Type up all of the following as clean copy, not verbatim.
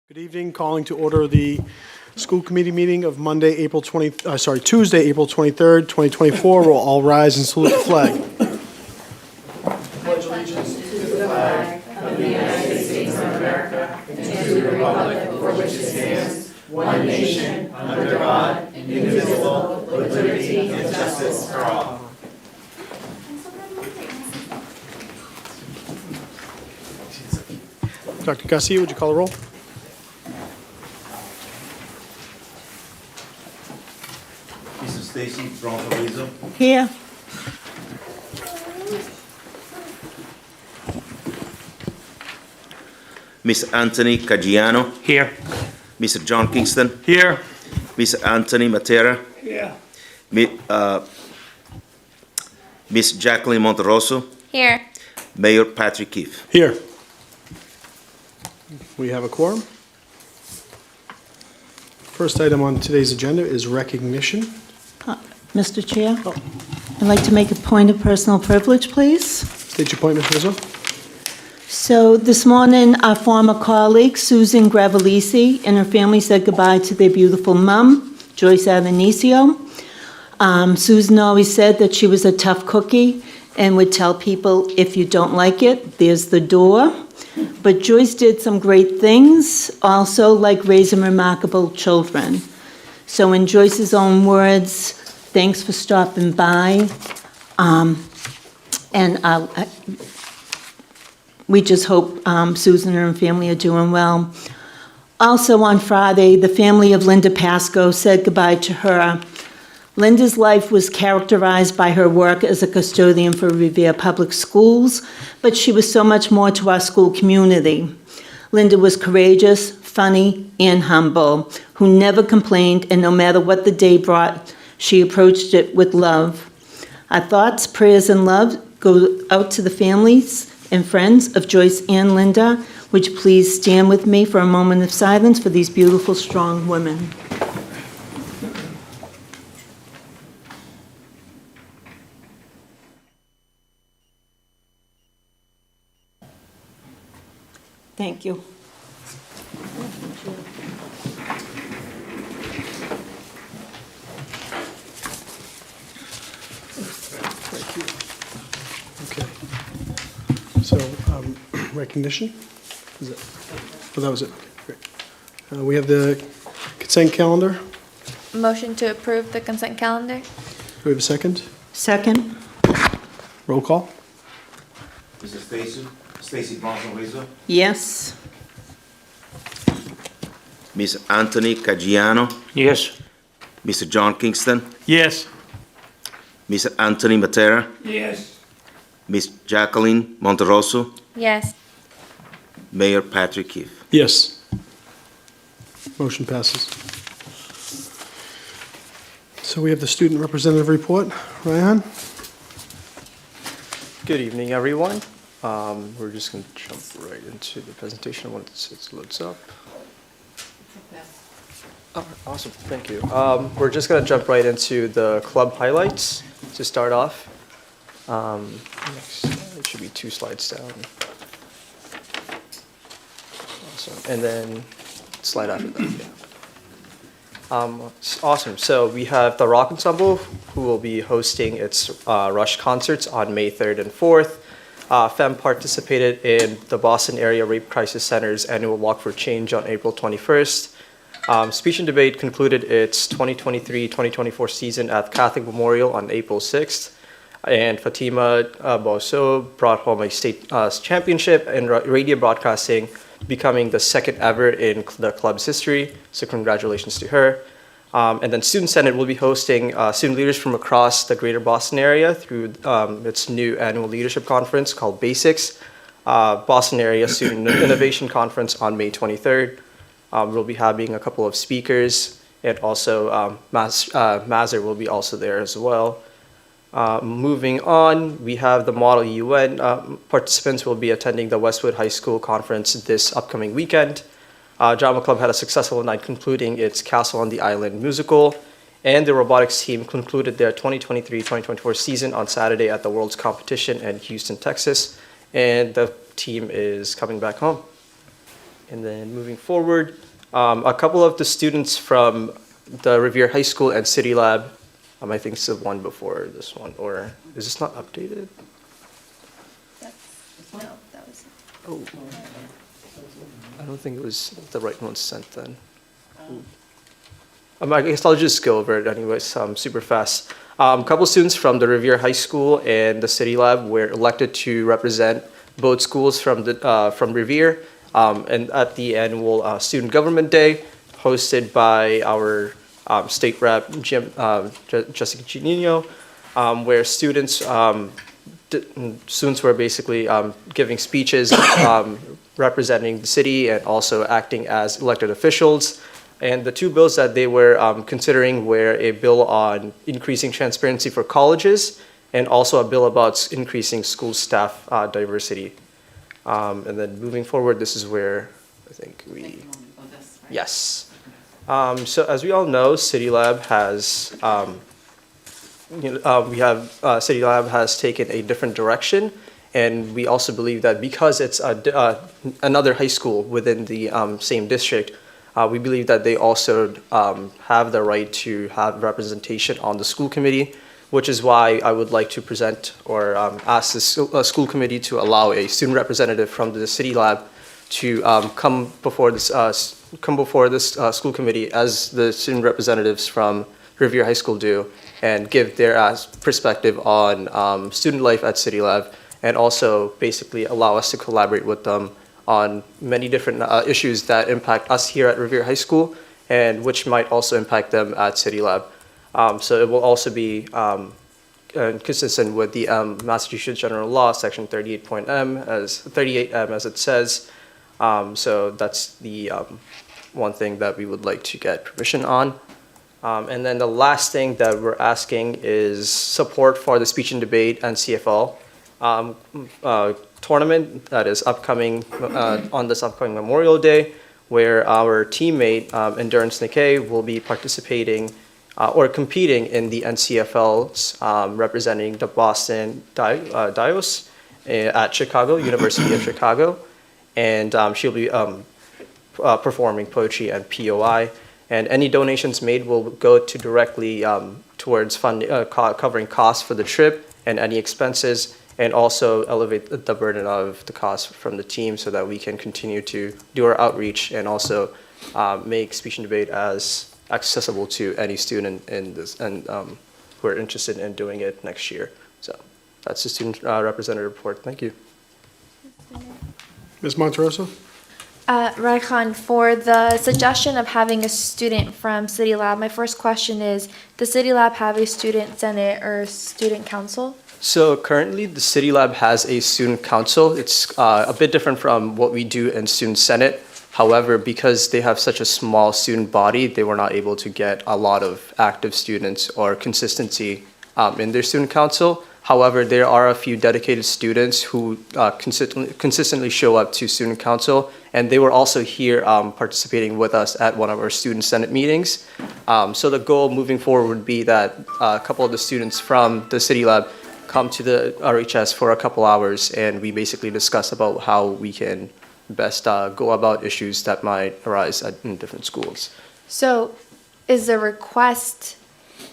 Good evening. Calling to order the school committee meeting of Tuesday, April 23rd, 2024. We'll all rise and salute the flag. Pledge allegiance to the flag of the United States of America and to the republic for which it stands, one nation, under God, indivisible, with liberty and justice for all. Dr. Garcia, would you call the roll? Mrs. Stacy Bronson-Rizzo. Here. Mr. Anthony Caggiano. Here. Mr. John Kingston. Here. Mr. Anthony Matera. Here. Miss Jacqueline Monterosso. Here. Mayor Patrick Keefe. Here. We have a quorum. First item on today's agenda is recognition. Mr. Chair, I'd like to make a point of personal privilege, please. State your point, Ms. Rizzo. So this morning, our former colleague, Susan Gravelisi, and her family said goodbye to their beautiful mom, Joyce Adonisio. Susan always said that she was a tough cookie and would tell people, if you don't like it, there's the door. But Joyce did some great things, also like raising remarkable children. So in Joyce's own words, thanks for stopping by. We just hope Susan and her family are doing well. Also on Friday, the family of Linda Pasco said goodbye to her. Linda's life was characterized by her work as a custodian for Revere Public Schools, but she was so much more to our school community. Linda was courageous, funny, and humble, who never complained, and no matter what the day brought, she approached it with love. Our thoughts, prayers, and love go out to the families and friends of Joyce and Linda. Would you please stand with me for a moment of silence for these beautiful, strong women? Thank you. Okay. So, recognition? Is it? Oh, that was it. Okay, great. We have the consent calendar. Motion to approve the consent calendar. Do we have a second? Second. Roll call. Mrs. Stacy Bronson-Rizzo. Yes. Mr. Anthony Caggiano. Yes. Mr. John Kingston. Yes. Mr. Anthony Matera. Yes. Miss Jacqueline Monterosso. Yes. Mayor Patrick Keefe. Yes. Motion passes. So we have the student representative report. Ryan? Good evening, everyone. We're just going to jump right into the presentation once it loads up. Oh, awesome, thank you. We're just going to jump right into the club highlights to start off. Next, it should be 2 slides down. Awesome, and then slide after that, yeah. Awesome, so we have the Rock Ensemble, who will be hosting its Rush concerts on May 3rd and 4th. FEM participated in the Boston Area Rape Crisis Center's annual Walk for Change on April 21st. Speech and Debate concluded its 2023-2024 season at Catholic Memorial on April 6th. And Fatima Boso brought home a state championship in radio broadcasting, becoming the second ever in the club's history. So congratulations to her. And then Student Senate will be hosting student leaders from across the greater Boston area through its new annual leadership conference called Basics, Boston Area Student Innovation Conference on May 23rd. We'll be having a couple of speakers, and also Mazur will be also there as well. Moving on, we have the Model UN. Participants will be attending the Westwood High School Conference this upcoming weekend. Drama Club had a successful night concluding its Castle on the Island musical, and the robotics team concluded their 2023-2024 season on Saturday at the World's Competition in Houston, Texas, and the team is coming back home. And then moving forward, a couple of the students from the Revere High School and City Lab, I think it's the one before this one, or is this not updated? No, that was. Oh, I don't think it was the right one sent then. I guess I'll just go over it anyways, super fast. A couple students from the Revere High School and the City Lab were elected to represent both schools from Revere, and at the annual Student Government Day, hosted by our State Rep Jessica Ginino, where students were basically giving speeches representing the city and also acting as elected officials. And the two bills that they were considering were a bill on increasing transparency for colleges and also a bill about increasing school staff diversity. And then moving forward, this is where I think we, yes. So as we all know, City Lab has, City Lab has taken a different direction. And we also believe that because it's another high school within the same district, we believe that they also have the right to have representation on the school committee, which is why I would like to present or ask the school committee to allow a student representative from the City Lab to come before this school committee as the student representatives from Revere High School do and give their perspective on student life at City Lab and also basically allow us to collaborate with them on many different issues that impact us here at Revere High School and which might also impact them at City Lab. So it will also be consistent with the Massachusetts General Law, Section 38M as it says. So that's the one thing that we would like to get permission on. And then the last thing that we're asking is support for the speech and debate and CFL tournament that is upcoming on this upcoming Memorial Day, where our teammate Endurance Nikkei will be participating or competing in the NCFLs representing the Boston Dios at Chicago, University of Chicago. And she'll be performing poetry and POI. And any donations made will go to directly towards funding, covering costs for the trip and any expenses, and also elevate the burden of the cost from the team so that we can continue to do our outreach and also make speech and debate as accessible to any student in this and who are interested in doing it next year. So that's the student representative report. Thank you. Ms. Monterosso? Raikhan, for the suggestion of having a student from City Lab, my first question is, does City Lab have a student senate or student council? So currently the City Lab has a student council. It's a bit different from what we do in student senate. However, because they have such a small student body, they were not able to get a lot of active students or consistency in their student council. However, there are a few dedicated students who consistently show up to student council, and they were also here participating with us at one of our student senate meetings. So the goal moving forward would be that a couple of the students from the City Lab come to the RHS for a couple hours, and we basically discuss about how we can best go about issues that might arise in different schools. So is the request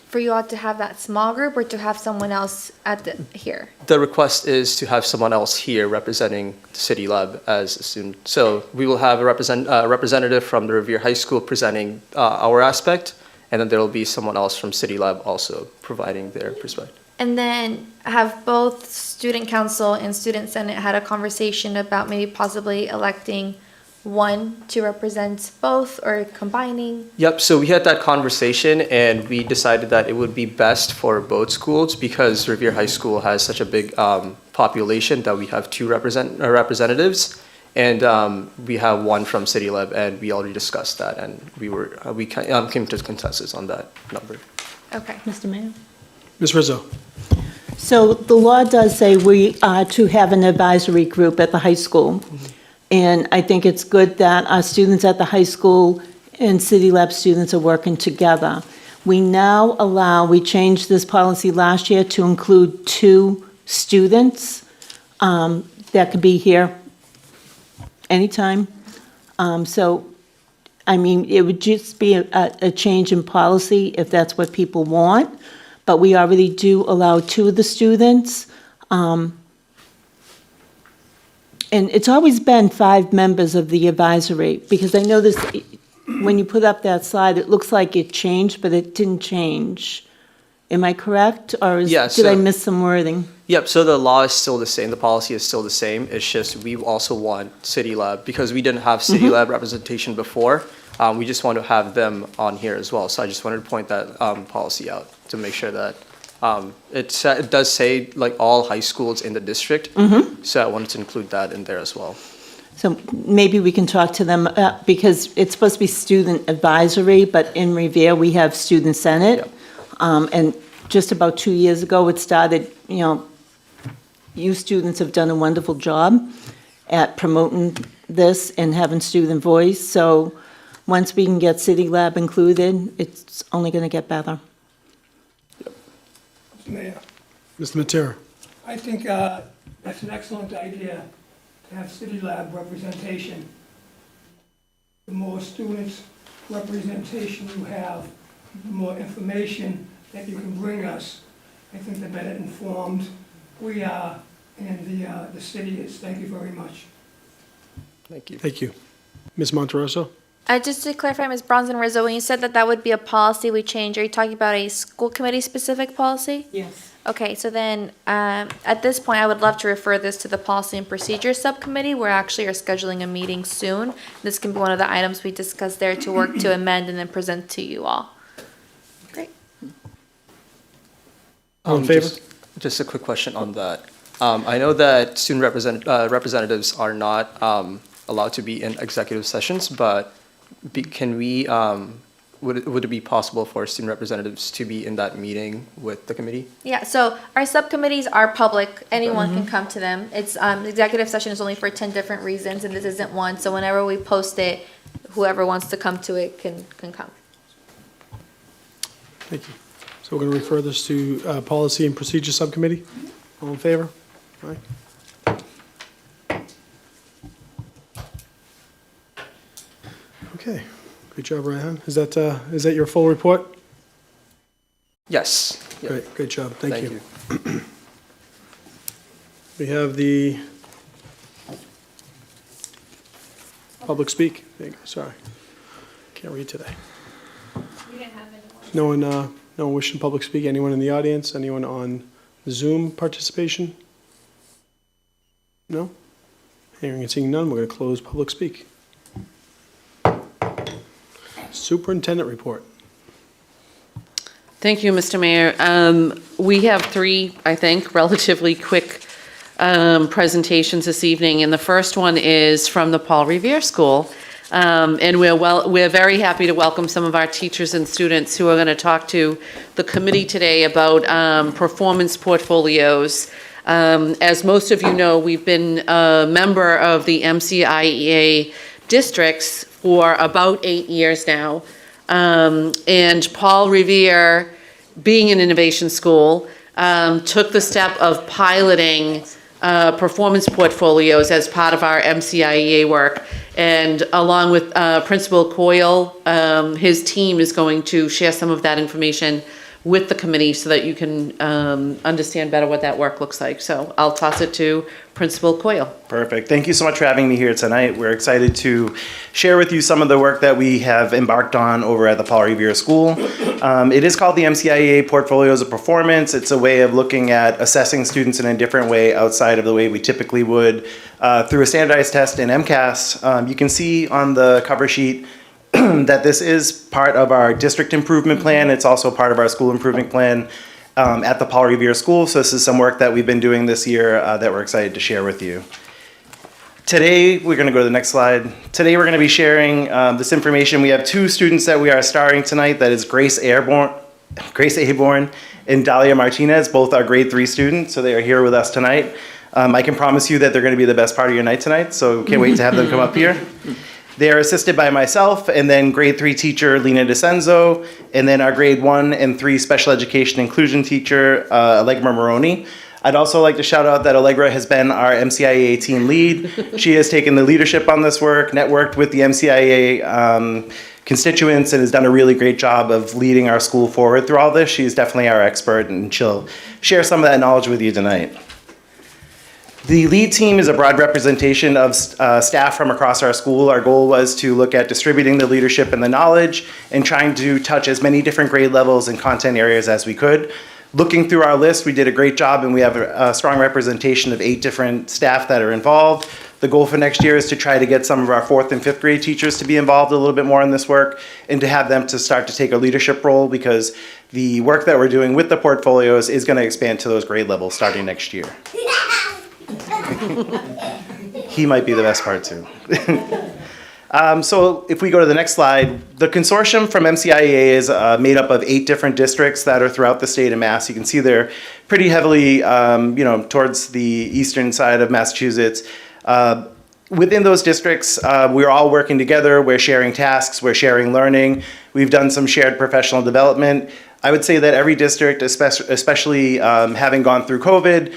for you all to have that small group or to have someone else here? The request is to have someone else here representing the City Lab as a student. So we will have a representative from the Revere High School presenting our aspect, and then there will be someone else from City Lab also providing their perspective. And then have both student council and student senate had a conversation about maybe possibly electing one to represent both or combining? Yep, so we had that conversation and we decided that it would be best for both schools because Revere High School has such a big population that we have two representatives, and we have one from City Lab, and we already discussed that, and we came to consensus on that number. Okay. Mr. Mayor? Ms. Rizzo? So the law does say we are to have an advisory group at the high school. And I think it's good that our students at the high school and City Lab students are working together. We changed this policy last year to include 2 students that could be here anytime. So, I mean, it would just be a change in policy if that's what people want, but we already do allow 2 of the students. And it's always been 5 members of the advisory, because I know this, when you put up that slide, it looks like it changed, but it didn't change. Am I correct, or Yeah, did I so- miss some wording? Yep, so the law is still the same, the policy is still the same, it's just we also want City Lab, because we didn't have City Lab representation before, we just want to have them on here as well, so I just wanted to point that policy out to make sure that it does say like all high schools in the district, so I wanted to include that in there as well. So maybe we can talk to them, because it's supposed to be student advisory, but in Revere, we have student senate. And just about 2 years ago, it started, you students have done a wonderful job at promoting this and having student voice. So once we can get City Lab included, it's only going to get better. Mayor, Mr. Matera. I think that's an excellent idea to have City Lab representation. The more students representation you have, the more information that you can bring us. I think the better informed we are and the city is. Thank you very much. Thank you. Thank you. Ms. Monterosso? Just to clarify, Ms. Bronson Rizzo, when you said that would be a policy we change, are you talking about a school committee specific policy? Yes. Okay, so then, at this point, I would love to refer this to the Policy and Procedures Subcommittee. We actually are scheduling a meeting soon. This can be one of the items we discuss there to work to amend and then present to you all. Great. All in favor? Just a quick question on that. I know that student representatives are not allowed to be in executive sessions, but can we, would it be possible for student representatives to be in that meeting with the committee? Yeah, so our subcommittees are public. Anyone can come to them. It's, the executive session is only for 10 different reasons, and this isn't one. So whenever we post it, whoever wants to come to it can come. Thank you. So we're going to refer this to Policy and Procedure Subcommittee. All in favor? Aye. Okay. Great job, Ryan. Is that your full report? Yes. Yep. Great job. Thank you. you. We have the public speak. There you go. Sorry. Can't read today. No one wishing public speak? Anyone in the audience? Anyone on Zoom participation? No? Hearing and seeing none, we're going to close public speak. Superintendent report. Thank you, Mr. Mayor. We have 3, I think, relatively quick presentations this evening, and the first one is from the Paul Revere School. And we're very happy to welcome some of our teachers and students who are going to talk to the committee today about performance portfolios. As most of you know, we've been a member of the MCIEA districts for about 8 years now. And Paul Revere, being an innovation school, took the step of piloting performance portfolios as part of our MCIEA work. And along with Principal Coyle, his team is going to share some of that information with the committee so that you can understand better what that work looks like. So I'll toss it to Principal Coyle. Perfect. Thank you so much for having me here tonight. We're excited to share with you some of the work that we have embarked on over at the Paul Revere School. It is called the MCIEA Portfolios of Performance. It's a way of looking at assessing students in a different way outside of the way we typically would through a standardized test in MCAS. You can see on the cover sheet that this is part of our district improvement plan. It's also part of our school improvement plan at the Paul Revere School. So this is some work that we've been doing this year that we're excited to share with you. Today, we're going to go to the next slide. Today, we're going to be sharing this information. We have 2 students that we are starring tonight. That is Grace Aborn and Dahlia Martinez. Both are grade 3 students, so they are here with us tonight. I can promise you that they're going to be the best part of your night tonight, so can't wait to have them come up here. They are assisted by myself, and then grade 3 teacher Lena DeCenzo, and then our grade 1 and 3 special education inclusion teacher, Allegra Maroney. I'd also like to shout out that Allegra has been our MCIA team lead. She has taken the leadership on this work, networked with the MCIA constituents, and has done a really great job of leading our school forward through all this. She's definitely our expert, and she'll share some of that knowledge with you tonight. The lead team is a broad representation of staff from across our school. Our goal was to look at distributing the leadership and the knowledge and trying to touch as many different grade levels and content areas as we could. Looking through our list, we did a great job, and we have a strong representation of 8 different staff that are involved. The goal for next year is to try to get some of our 4th and 5th grade teachers to be involved a little bit more in this work and to have them to start to take a leadership role, because the work that we're doing with the portfolios is going to expand to those grade levels starting next year. He might be the best part too. So if we go to the next slide, the consortium from MCIA is made up of 8 different districts that are throughout the state of Mass. You can see they're pretty heavily, towards the eastern side of Massachusetts. Within those districts, we're all working together. We're sharing tasks. We're sharing learning. We've done some shared professional development. I would say that every district, especially having gone through COVID,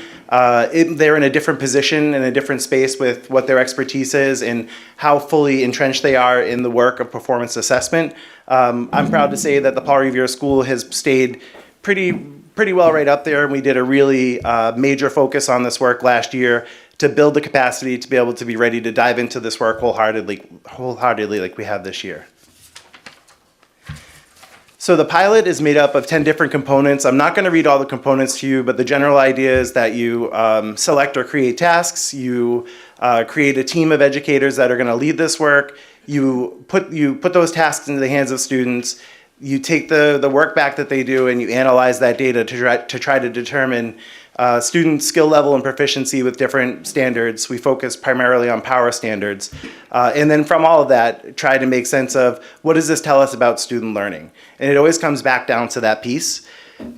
they're in a different position, in a different space with what their expertise is and how fully entrenched they are in the work of performance assessment. I'm proud to say that the Paul Revere School has stayed pretty well right up there, and we did a really major focus on this work last year to build the capacity to be able to be ready to dive into this work wholeheartedly like we have this year. So the pilot is made up of 10 different components. I'm not going to read all the components to you, but the general idea is that you select or create tasks, you create a team of educators that are going to lead this work, you put those tasks into the hands of students, you take the work back that they do and you analyze that data to try to determine student skill level and proficiency with different standards. We focus primarily on power standards. And then from all of that, try to make sense of what does this tell us about student learning? And it always comes back down to that piece.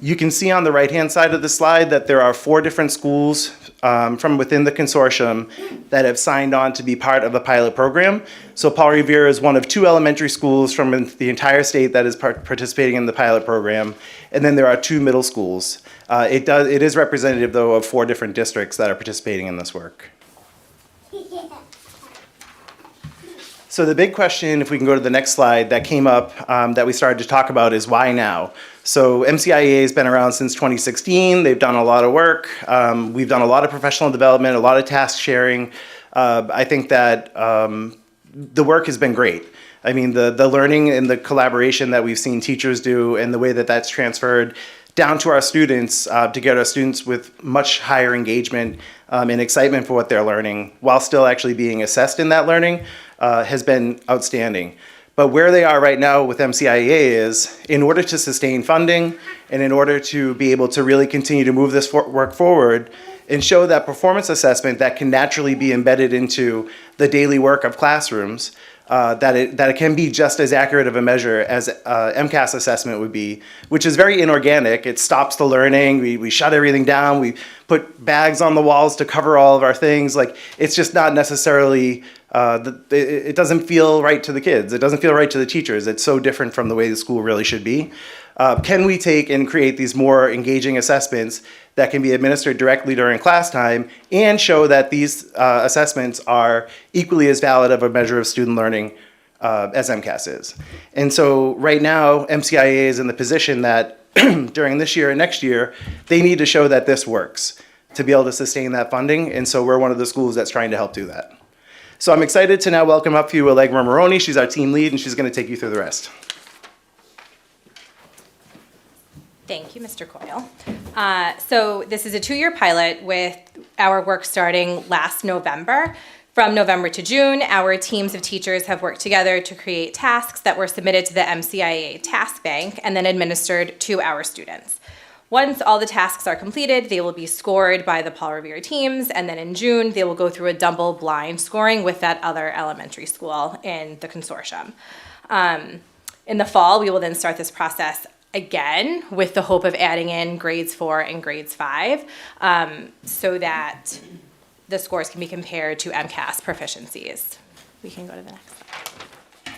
You can see on the right-hand side of the slide that there are 4 different schools from within the consortium that have signed on to be part of the pilot program. So Paul Revere is one of 2 elementary schools from the entire state that is participating in the pilot program. And then there are 2 middle schools. It is representative, though, of 4 different districts that are participating in this work. So the big question, if we can go to the next slide, that came up that we started to talk about is why now? So MCIA has been around since 2016. They've done a lot of work. We've done a lot of professional development, a lot of task sharing. I think that the work has been great. I mean, the learning and the collaboration that we've seen teachers do and the way that that's transferred down to our students to get our students with much higher engagement and excitement for what they're learning while still actually being assessed in that learning has been outstanding. But where they are right now with MCIA is, in order to sustain funding and in order to be able to really continue to move this work forward and show that performance assessment that can naturally be embedded into the daily work of classrooms, that it can be just as accurate of a measure as MCAS assessment would be, which is very inorganic. It stops the learning. We shut everything down. We put bags on the walls to cover all of our things. Like, it's just not necessarily, it doesn't feel right to the kids. It doesn't feel right to the teachers. It's so different from the way the school really should be. Can we take and create these more engaging assessments that can be administered directly during class time and show that these assessments are equally as valid of a measure of student learning as MCAS is? And so right now, MCIA is in the position that during this year and next year, they need to show that this works to be able to sustain that funding. And so we're one of the schools that's trying to help do that. So I'm excited to now welcome up to you Allegra Maroney. She's our team lead, and she's going to take you through the rest. Thank you, Mr. Coyle. So this is a 2-year pilot with our work starting last November. From November to June, our teams of teachers have worked together to create tasks that were submitted to the MCIA task bank and then administered to our students. Once all the tasks are completed, they will be scored by the Paul Revere teams, and then in June, they will go through a double-blind scoring with that other elementary school in the consortium. In the fall, we will then start this process again with the hope of adding in grades 4 and grades 5 so that the scores can be compared to MCAS proficiencies. We can go to the next slide.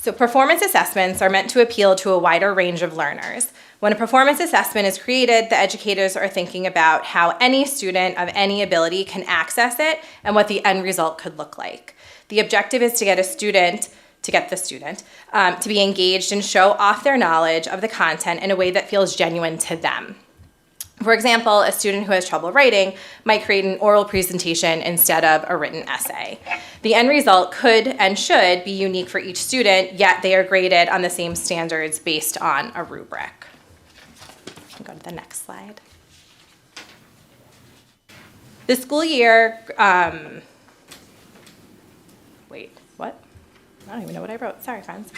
So performance assessments are meant to appeal to a wider range of learners. When a performance assessment is created, the educators are thinking about how any student of any ability can access it and what the end result could look like. The objective is to get the student to be engaged and show off their knowledge of the content in a way that feels genuine to them. For example, a student who has trouble writing might create an oral presentation instead of a written essay. The end result could and should be unique for each student, yet they are graded on the same standards based on a rubric. You can go to the next slide. The school year, wait, what? I don't even know what I wrote. Sorry, friends.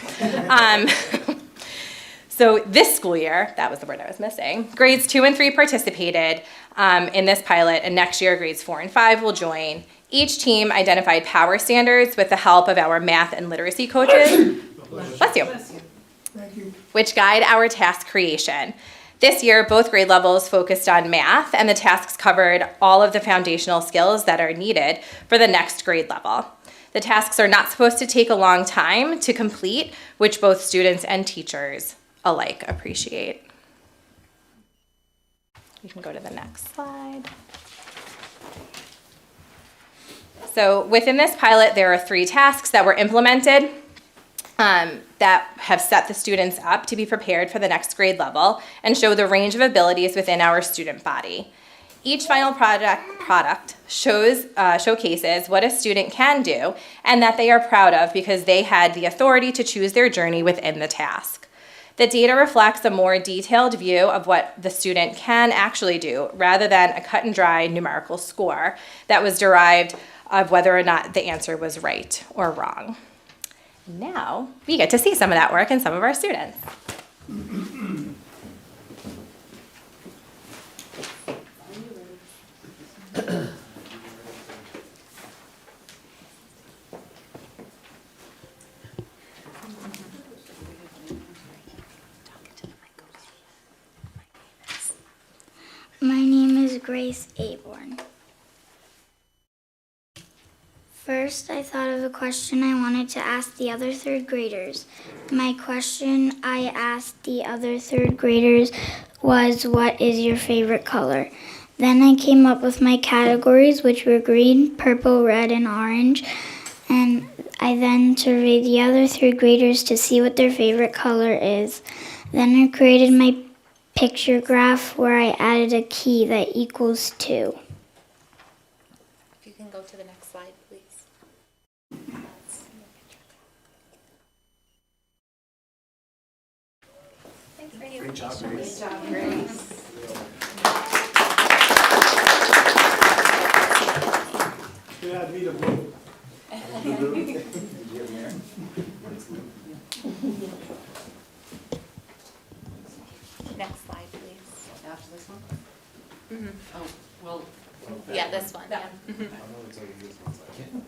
So this school year, that was the word I was missing, grades 2 and 3 participated in this pilot, and next year grades 4 and 5 will join. Each team identified power standards with the help of our math and literacy coaches, bless you, Thank you. which guide our task creation. This year, both grade levels focused on math, and the tasks covered all of the foundational skills that are needed for the next grade level. The tasks are not supposed to take a long time to complete, which both students and teachers alike appreciate. You can go to the next slide. So within this pilot, there are 3 tasks that were implemented that have set the students up to be prepared for the next grade level and show the range of abilities within our student body. Each final product showcases what a student can do and that they are proud of because they had the authority to choose their journey within the task. The data reflects a more detailed view of what the student can actually do rather than a cut and dry numerical score that was derived of whether or not the answer was right or wrong. Now, we get to see some of that work in some of our students. My name is Grace Aborn. First, I thought of a question I wanted to ask the other 3rd graders. My question I asked the other 3rd graders was, what is your favorite color? Then I came up with my categories, which were green, purple, red, and orange. And I then surveyed the other 3rd graders to see what their favorite color is. Then I created my picture graph where I added a key that equals 2. If you can go to the next slide, please. Great job, Grace. Next slide, please. After this one? Mm-hmm. Oh, well, Yeah, this one. Yeah.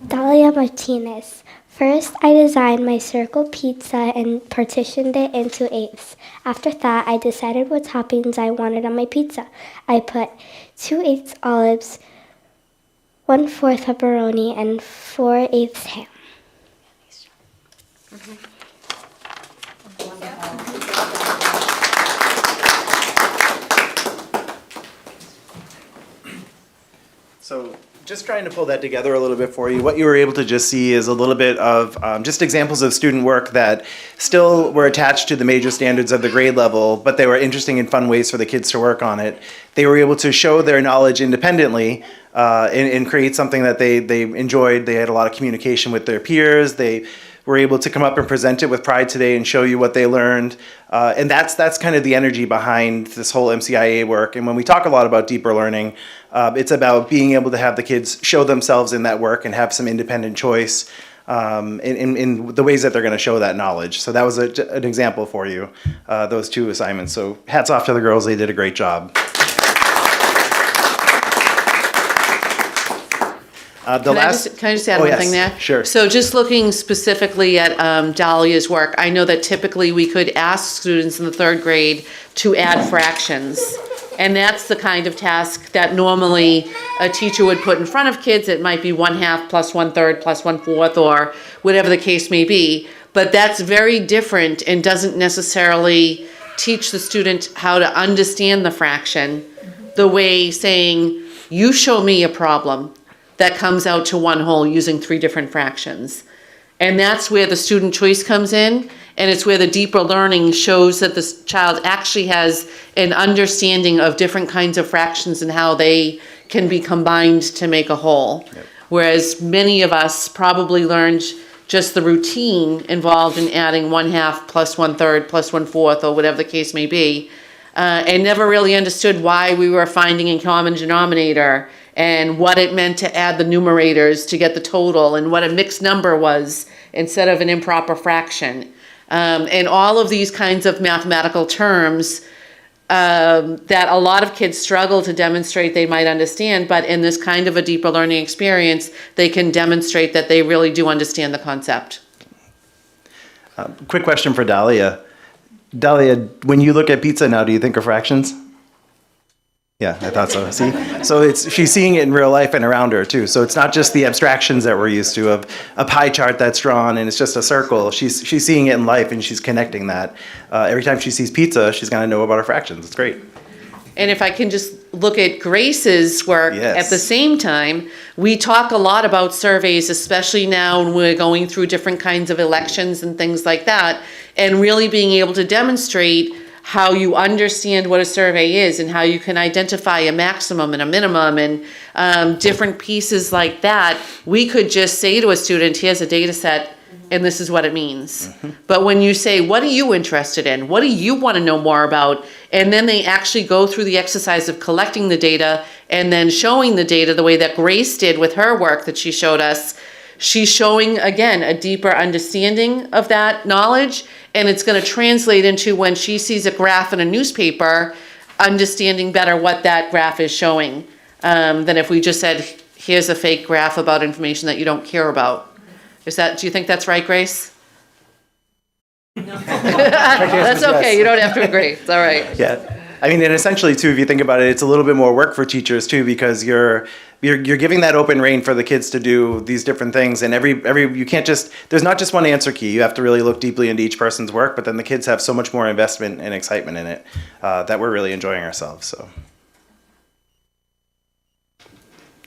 Dalia Martinez. First, I designed my circle pizza and partitioned it into 8ths. After that, I decided what toppings I wanted on my pizza. I put 2/8 olives, 1/4 pepperoni, and 4/8 ham. So just trying to pull that together a little bit for you, what you were able to just see is a little bit of just examples of student work that still were attached to the major standards of the grade level, but they were interesting and fun ways for the kids to work on it. They were able to show their knowledge independently and create something that they enjoyed. They had a lot of communication with their peers. They were able to come up and present it with pride today and show you what they learned. And that's kind of the energy behind this whole MCIA work. And when we talk a lot about deeper learning, it's about being able to have the kids show themselves in that work and have some independent choice in the ways that they're going to show that knowledge. So that was an example for you, those 2 assignments. So hats off to the girls. They did a great job. Can I just add one thing there? Sure. So just looking specifically at Dahlia's work, I know that typically we could ask students in the 3rd grade to add fractions. And that's the kind of task that normally a teacher would put in front of kids. It might be 1/2 plus 1/3 plus 1/4 or whatever the case may be. But that's very different and doesn't necessarily teach the student how to understand the fraction the way saying, you show me a problem that comes out to one whole using 3 different fractions. And that's where the student choice comes in, and it's where the deeper learning shows that this child actually has an understanding of different kinds of fractions and how they can be combined to make a whole. Yep. Whereas many of us probably learned just the routine involved in adding 1/2 plus 1/3 plus 1/4 or whatever the case may be, and never really understood why we were finding a common denominator and what it meant to add the numerators to get the total and what a mixed number was instead of an improper fraction. And all of these kinds of mathematical terms that a lot of kids struggle to demonstrate they might understand, but in this kind of a deeper learning experience, they can demonstrate that they really do understand the concept. Quick question for Dahlia. Dahlia, when you look at pizza now, do you think of fractions? Yeah, I thought so. See? So she's seeing it in real life and around her too. So it's not just the abstractions that we're used to of a pie chart that's drawn and it's just a circle. She's seeing it in life and she's connecting that. Every time she sees pizza, she's going to know about her fractions. It's great. And if I can just look at Grace's work at the same time, we talk a lot about surveys, especially now when we're going through different kinds of elections and things like that, and really being able to demonstrate how you understand what a survey is and how you can identify a maximum and a minimum and different pieces like that. We could just say to a student, here's a data set and this is what it means. But when you say, what are you interested in? What do you want to know more about? And then they actually go through the exercise of collecting the data and then showing the data the way that Grace did with her work that she showed us. She's showing, again, a deeper understanding of that knowledge, and it's going to translate into when she sees a graph in a newspaper, understanding better what that graph is showing, than if we just said, here's a fake graph about information that you don't care about. Do you think that's right, Grace? No. That's okay, you don't have to agree, it's all right. Yeah. I mean, and essentially too, if you think about it, it's a little bit more work for teachers too, because you're giving that open rein for the kids to do these different things, and you can't just, there's not just one answer key. You have to really look deeply into each person's work, but then the kids have so much more investment and excitement in it that we're really enjoying ourselves. So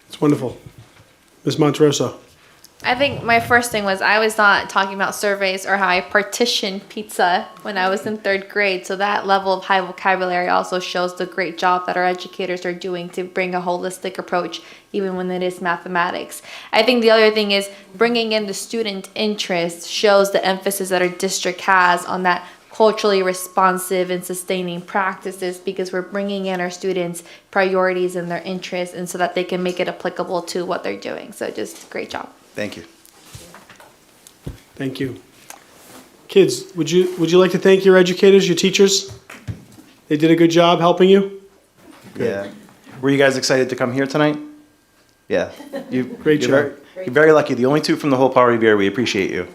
It's wonderful. Ms. Monterosso. I think my first thing was I was not talking about surveys or how I partitioned pizza when I was in 3rd grade. So that level of high vocabulary also shows the great job that our educators are doing to bring a holistic approach, even when it is mathematics. I think the other thing is bringing in the student interest shows the emphasis that our district has on that culturally responsive and sustaining practices, because we're bringing in our students' priorities and their interests, and so that they can make it applicable to what they're doing. So just great job. thank you. Thank you. Kids, would you like to thank your educators, your teachers? They did a good job helping you? Yeah. Were you guys excited to come here tonight? Yeah. Great job. You're very lucky. The only 2 from the whole Paul Revere. We appreciate you.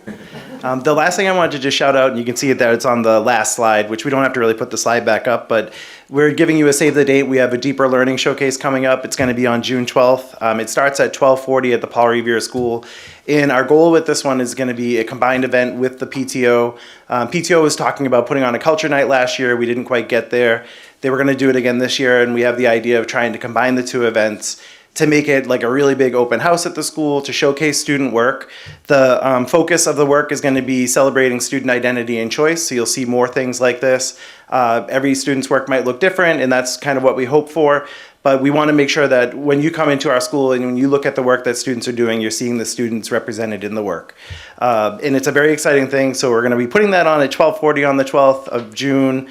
The last thing I wanted to just shout out, and you can see it there, it's on the last slide, which we don't have to really put the slide back up, but we're giving you a save the date. We have a deeper learning showcase coming up. It's going to be on June 12th. It starts at 12:40 at the Paul Revere School. And our goal with this one is going to be a combined event with the PTO. PTO was talking about putting on a culture night last year. We didn't quite get there. They were going to do it again this year, and we have the idea of trying to combine the 2 events to make it like a really big open house at the school to showcase student work. The focus of the work is going to be celebrating student identity and choice, so you'll see more things like this. Every student's work might look different, and that's kind of what we hope for, but we want to make sure that when you come into our school and when you look at the work that students are doing, you're seeing the students represented in the work. And it's a very exciting thing, so we're going to be putting that on at 12:40 on the 12th of June.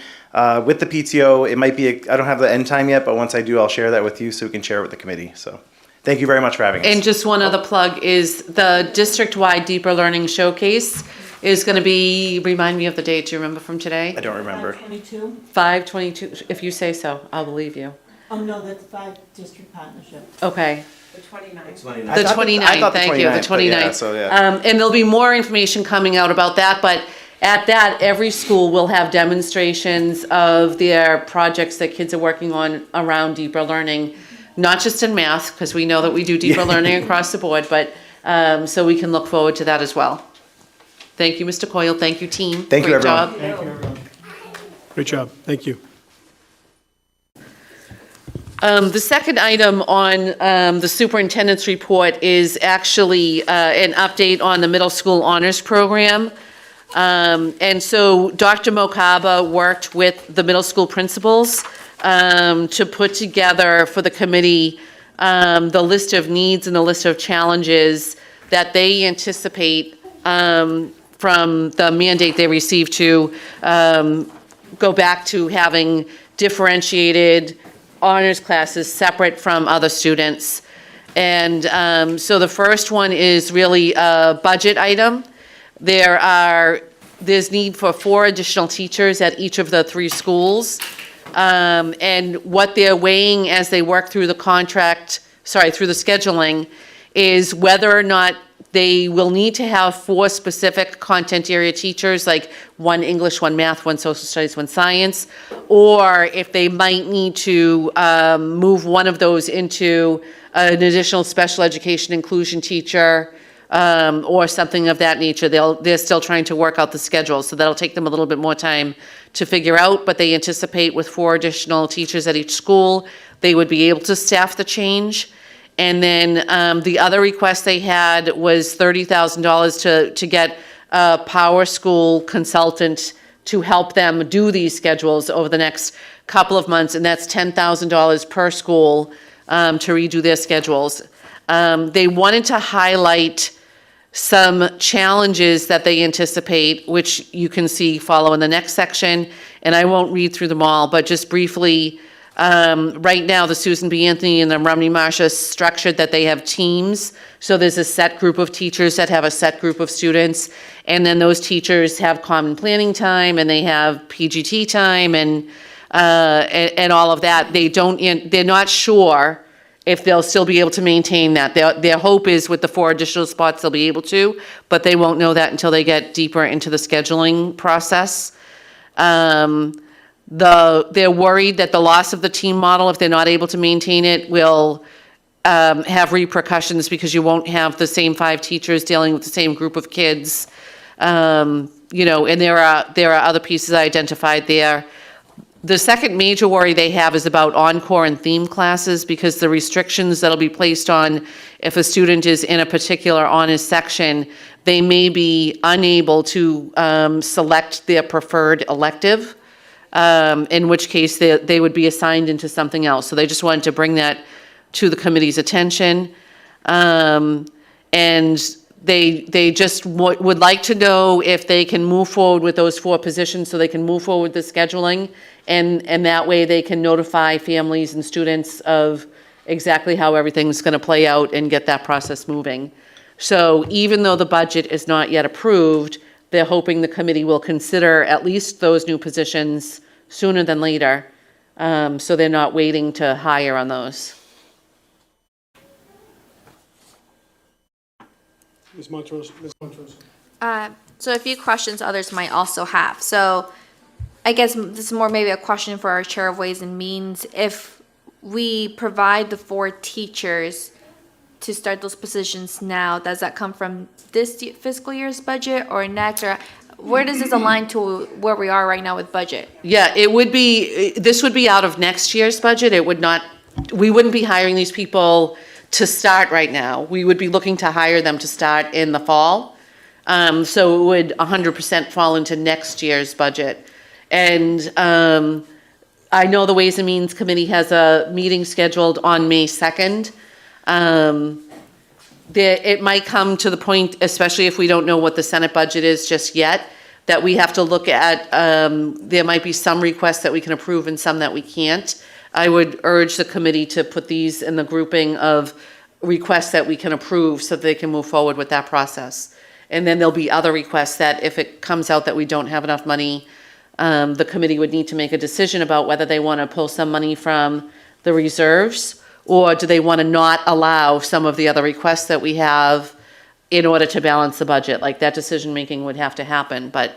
With the PTO, it might be, I don't have the end time yet, but once I do, I'll share that with you so we can share it with the committee. So thank you very much for having us. And just one other plug is the district-wide Deeper Learning Showcase is going to be, remind me of the date, do you remember from today? I don't remember. 5/22? 5/22, if you say so, I'll believe you. Oh, no, that's 5 district partnership. Okay. The 29th. The 29th, thank you, the 29th. And there'll be more information coming out about that, but at that, every school will have demonstrations of their projects that kids are working on around deeper learning, not just in math, because we know that we do deeper learning across the board, but so we can look forward to that as well. Thank you, Mr. Coyle. Thank you, team. Thank you, Great everyone. job. Great job. Thank you. The second item on the superintendent's report is actually an update on the middle school honors program. And so Dr. Mokaba worked with the middle school principals to put together for the committee the list of needs and the list of challenges that they anticipate from the mandate they received to go back to having differentiated honors classes separate from other students. And so the first one is really a budget item. There's need for 4 additional teachers at each of the 3 schools. And what they're weighing as they work through the through the scheduling is whether or not they will need to have 4 specific content area teachers, like 1 English, 1 math, 1 social studies, 1 science, or if they might need to move one of those into an additional special education inclusion teacher, or something of that nature. They're still trying to work out the schedule, so that'll take them a little bit more time to figure out, but they anticipate with 4 additional teachers at each school, they would be able to staff the change. And then the other request they had was $30,000 to get a power school consultant to help them do these schedules over the next couple of months, and that's $10,000 per school to redo their schedules. They wanted to highlight some challenges that they anticipate, which you can see follow in the next section, and I won't read through them all, but just briefly, right now, the Susan B. Anthony and the Romney Marsha structured that they have teams. So there's a set group of teachers that have a set group of students. And then those teachers have common planning time and they have PGT time and all of that. They're not sure if they'll still be able to maintain that. Their hope is with the 4 additional spots, they'll be able to, but they won't know that until they get deeper into the scheduling process. They're worried that the loss of the team model, if they're not able to maintain it, will have repercussions because you won't have the same 5 teachers dealing with the same group of kids. And there are other pieces identified there. The second major worry they have is about encore and theme classes, because the restrictions that'll be placed on if a student is in a particular honors section, they may be unable to select their preferred elective. In which case they would be assigned into something else. So they just wanted to bring that to the committee's attention. And they just would like to know if they can move forward with those 4 positions so they can move forward with the scheduling. And that way they can notify families and students of exactly how everything's going to play out and get that process moving. So even though the budget is not yet approved, they're hoping the committee will consider at least those new positions sooner than later, so they're not waiting to hire on those. Ms. Montrose. So a few questions others might also have. So I guess this is more maybe a question for our Chair of Ways and Means. If we provide the 4 teachers to start those positions now, does that come from this fiscal year's budget or next, or where does this align to where we are right now with budget? Yeah, this would be out of next year's budget. We wouldn't be hiring these people to start right now. We would be looking to hire them to start in the fall. So it would 100% fall into next year's budget. And I know the Ways and Means Committee has a meeting scheduled on May 2nd. It might come to the point, especially if we don't know what the Senate budget is just yet, that we have to look at, there might be some requests that we can approve and some that we can't. I would urge the committee to put these in the grouping of requests that we can approve so that they can move forward with that process. And then there'll be other requests that if it comes out that we don't have enough money, the committee would need to make a decision about whether they want to pull some money from the reserves, or do they want to not allow some of the other requests that we have in order to balance the budget. Like, that decision-making would have to happen, but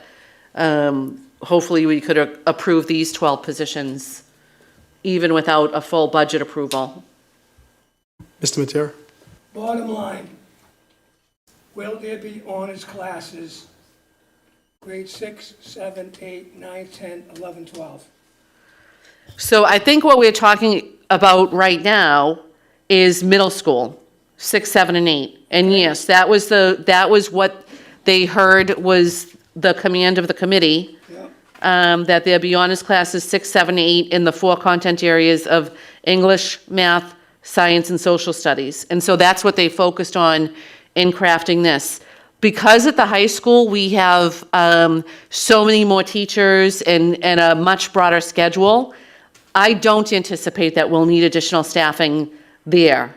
hopefully we could approve these 12 positions even without a full budget approval. Mr. Bottom line, will there be honors classes grade 6, 7, 8, 9, 10, 11, 12. So I think what we're talking about right now is middle school, 6, 7, and 8. And yes, that was what they heard was the command of the committee, Yeah. that there be honors classes 6, 7, 8 in the 4 content areas of English, math, science, and social studies. And so that's what they focused on in crafting this. Because at the high school, we have so many more teachers and a much broader schedule, I don't anticipate that we'll need additional staffing there.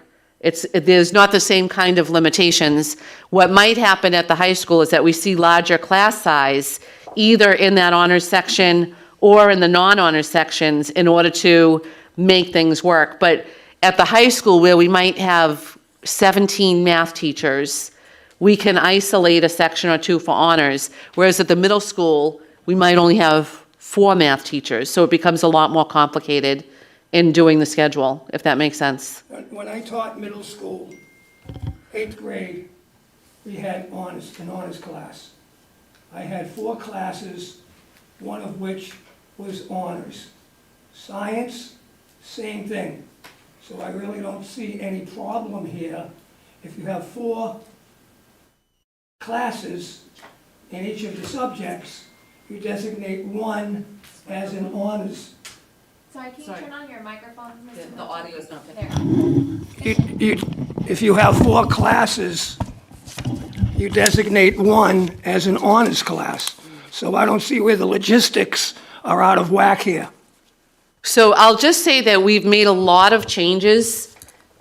There's not the same kind of limitations. What might happen at the high school is that we see larger class size, either in that honors section or in the non-honors sections, in order to make things work. But at the high school, where we might have 17 math teachers, we can isolate a section or 2 for honors, whereas at the middle school, we might only have 4 math teachers, so it becomes a lot more complicated in doing the schedule, if that makes sense. When I taught middle school, 8th grade, we had an honors class. I had 4 classes, one of which was honors. Science, same thing. So I really don't see any problem here. If you have 4 classes in each of the subjects, you designate one as an honors. Sorry, can you turn on your microphone? The audio is not If you have 4 classes, you designate one as an honors class. So I don't see where the logistics are out of whack here. So I'll just say that we've made a lot of changes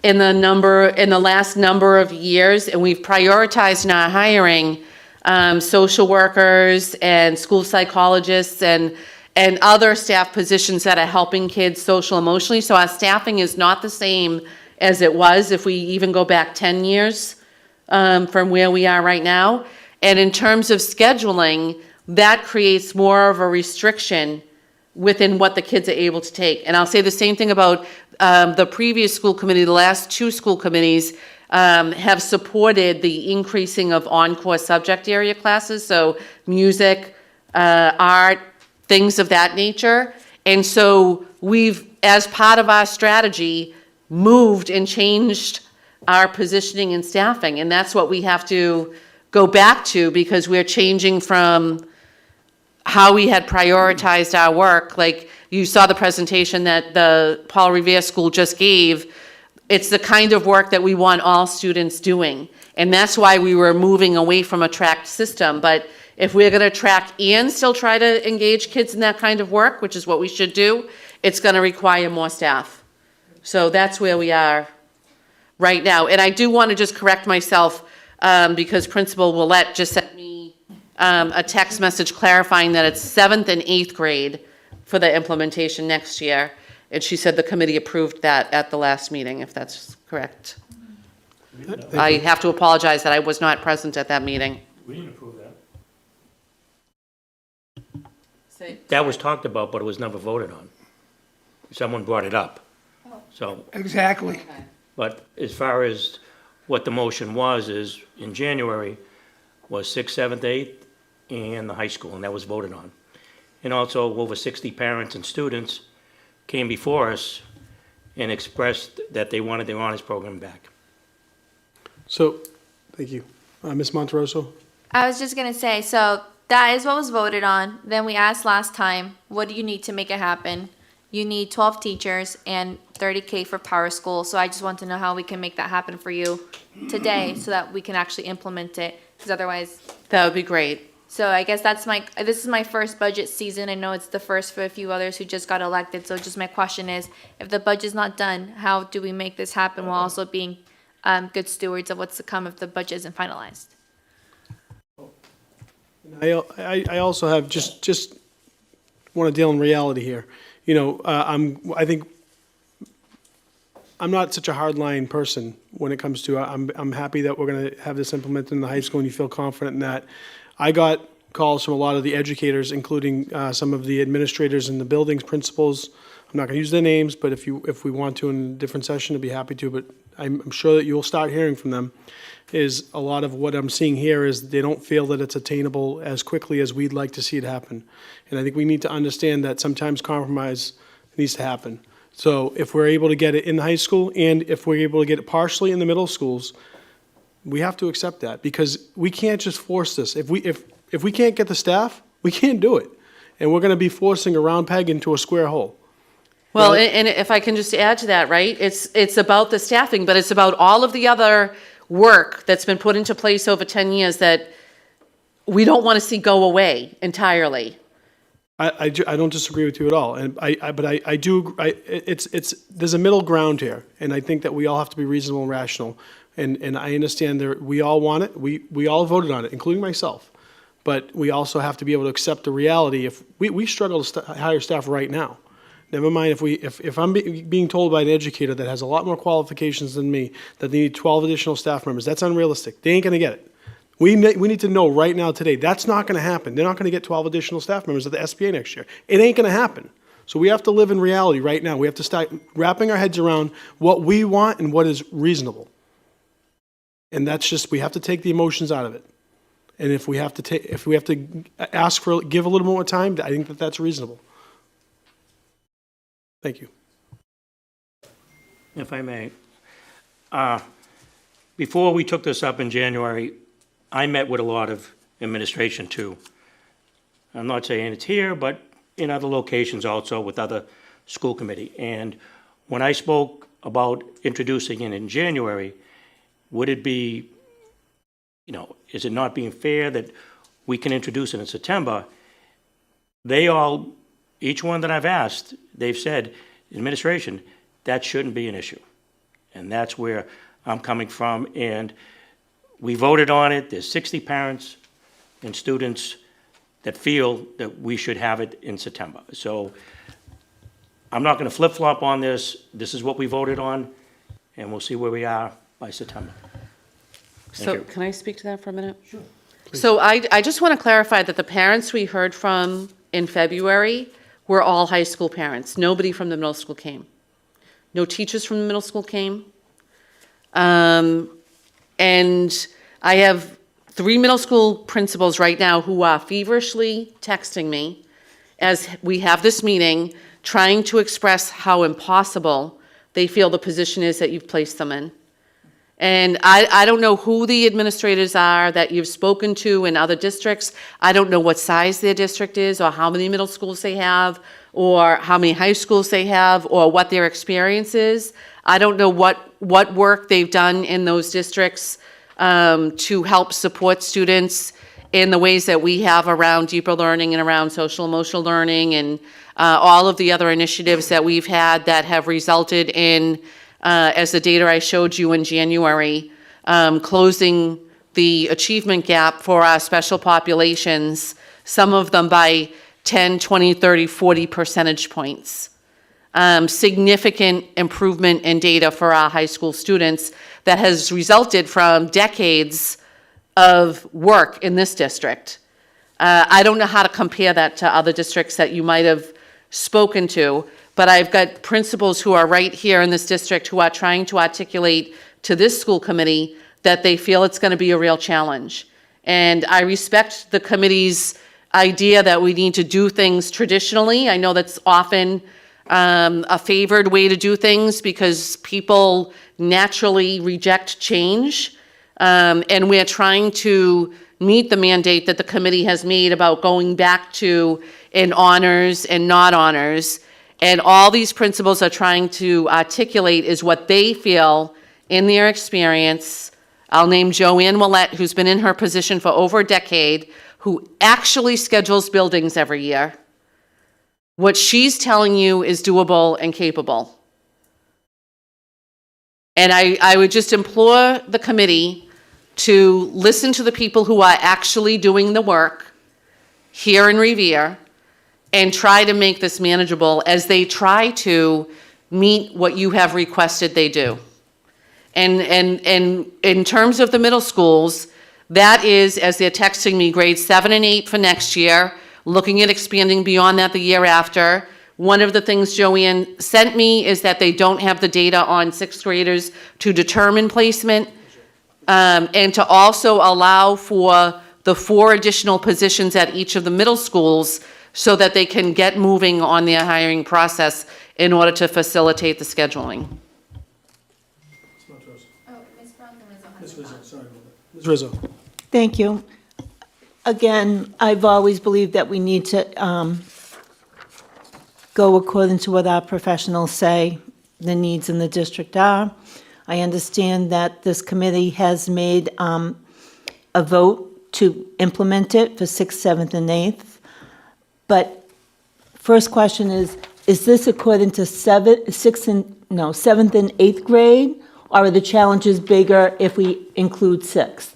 in the last number of years, and we've prioritized in our hiring social workers and school psychologists and other staff positions that are helping kids social emotionally. So our staffing is not the same as it was if we even go back 10 years from where we are right now. And in terms of scheduling, that creates more of a restriction within what the kids are able to take. And I'll say the same thing about the previous school committee. The last 2 school committees have supported the increasing of on-core subject area classes, so music, art, things of that nature. And so we've, as part of our strategy, moved and changed our positioning and staffing. And that's what we have to go back to, because we're changing from how we had prioritized our work. Like you saw the presentation that the Paul Revere School just gave. It's the kind of work that we want all students doing. And that's why we were moving away from a tracked system. But if we're going to track and still try to engage kids in that kind of work, which is what we should do, it's going to require more staff. So that's where we are right now. And I do want to just correct myself, because Principal Willett just sent me a text message clarifying that it's 7th and 8th grade for the implementation next year. And she said the committee approved that at the last meeting, if that's correct. I have to apologize that I was not present at that meeting. We didn't approve that. That was talked about, but it was never voted on. Someone brought it up. So, Exactly. but as far as what the motion was, is in January was 6th, 7th, 8th, and the high school, and that was voted on. And also, over 60 parents and students came before us and expressed that they wanted their honors program back. So, thank you. Ms. Monterosso? I was just gonna say, so that is what was voted on. Then we asked last time, what do you need to make it happen? You need 12 teachers and 30K for Power School. So I just want to know how we can make that happen for you today so that we can actually implement it. Because otherwise, That would be great. so I guess this is my first budget season. I know it's the first for a few others who just got elected. So just my question is, if the budget's not done, how do we make this happen while also being good stewards of what's to come if the budget isn't finalized? I also have just want to deal in reality here. You know, I think I'm not such a hardline person when it comes to, I'm happy that we're going to have this implemented in the high school and you feel confident in that. I got calls from a lot of the educators, including some of the administrators in the buildings, principals, I'm not going to use their names, but if we want to in a different session, I'd be happy to, but I'm sure that you'll start hearing from them, is a lot of what I'm seeing here is they don't feel that it's attainable as quickly as we'd like to see it happen. And I think we need to understand that sometimes compromise needs to happen. So if we're able to get it in the high school, and if we're able to get it partially in the middle schools, we have to accept that, because we can't just force this. If we can't get the staff, we can't do it. And we're going to be forcing a round peg into a square hole. Well, and if I can just add to that, right? It's about the staffing, but it's about all of the other work that's been put into place over 10 years that we don't want to see go away entirely. I don't disagree with you at all, and I do. There's a middle ground here, and I think that we all have to be reasonable and rational. And I understand we all want it. We all voted on it, including myself. But we also have to be able to accept the reality. If we struggle to hire staff right now, never mind if I'm being told by an educator that has a lot more qualifications than me that they need 12 additional staff members, that's unrealistic. They ain't going to get it. We need to know right now today that's not going to happen. They're not going to get 12 additional staff members at the SBA next year. It ain't going to happen. So we have to live in reality right now. We have to start wrapping our heads around what we want and what is reasonable. And that's just, we have to take the emotions out of it. And if we have to give a little more time, I think that's reasonable. Thank you. If I may, before we took this up in January, I met with a lot of administration too. I'm not saying it's here, but in other locations also with other school committee. And when I spoke about introducing it in January, would it be, is it not being fair that we can introduce it in September? Each one that I've asked, they've said, administration, that shouldn't be an issue. And that's where I'm coming from. And we voted on it. There's 60 parents and students that feel that we should have it in September. So I'm not going to flip-flop on this. This is what we voted on, and we'll see where we are by September. So can I speak to that for a minute? Sure. So I just want to clarify that the parents we heard from in February were all high school parents. Nobody from the middle school came. No teachers from the middle school came. And I have 3 middle school principals right now who are feverishly texting me as we have this meeting, trying to express how impossible they feel the position is that you've placed them in. And I don't know who the administrators are that you've spoken to in other districts. I don't know what size their district is, or how many middle schools they have, or how many high schools they have, or what their experience is. I don't know what work they've done in those districts to help support students in the ways that we have around deeper learning and around social emotional learning, and all of the other initiatives that we've had that have resulted in, as the data I showed you in January, closing the achievement gap for our special populations, some of them by 10, 20, 30, 40 percentage points. Significant improvement in data for our high school students that has resulted from decades of work in this district. I don't know how to compare that to other districts that you might have spoken to, but I've got principals who are right here in this district who are trying to articulate to this school committee that they feel it's going to be a real challenge. And I respect the committee's idea that we need to do things traditionally. I know that's often a favored way to do things because people naturally reject change. And we're trying to meet the mandate that the committee has made about going back to in honors and not honors. And all these principals are trying to articulate is what they feel in their experience. I'll name Joanne Willett, who's been in her position for over a decade, who actually schedules buildings every year. What she's telling you is doable and capable. And I would just implore the committee to listen to the people who are actually doing the work here in Revere and try to make this manageable as they try to meet what you have requested they do. And in terms of the middle schools, that is, as they're texting me, grades 7 and 8 for next year, looking at expanding beyond that the year after. One of the things Joanne sent me is that they don't have the data on sixth graders to determine placement, and to also allow for the 4 additional positions at each of the middle schools so that they can get moving on their hiring process in order to facilitate the scheduling. Ms. Rizzo. Thank you. Again, I've always believed that we need to go according to what our professionals say the needs in the district are. I understand that this committee has made a vote to implement it for 6th, 7th, and 8th. But first question is this according to 7th and 8th grade, or are the challenges bigger if we include 6th?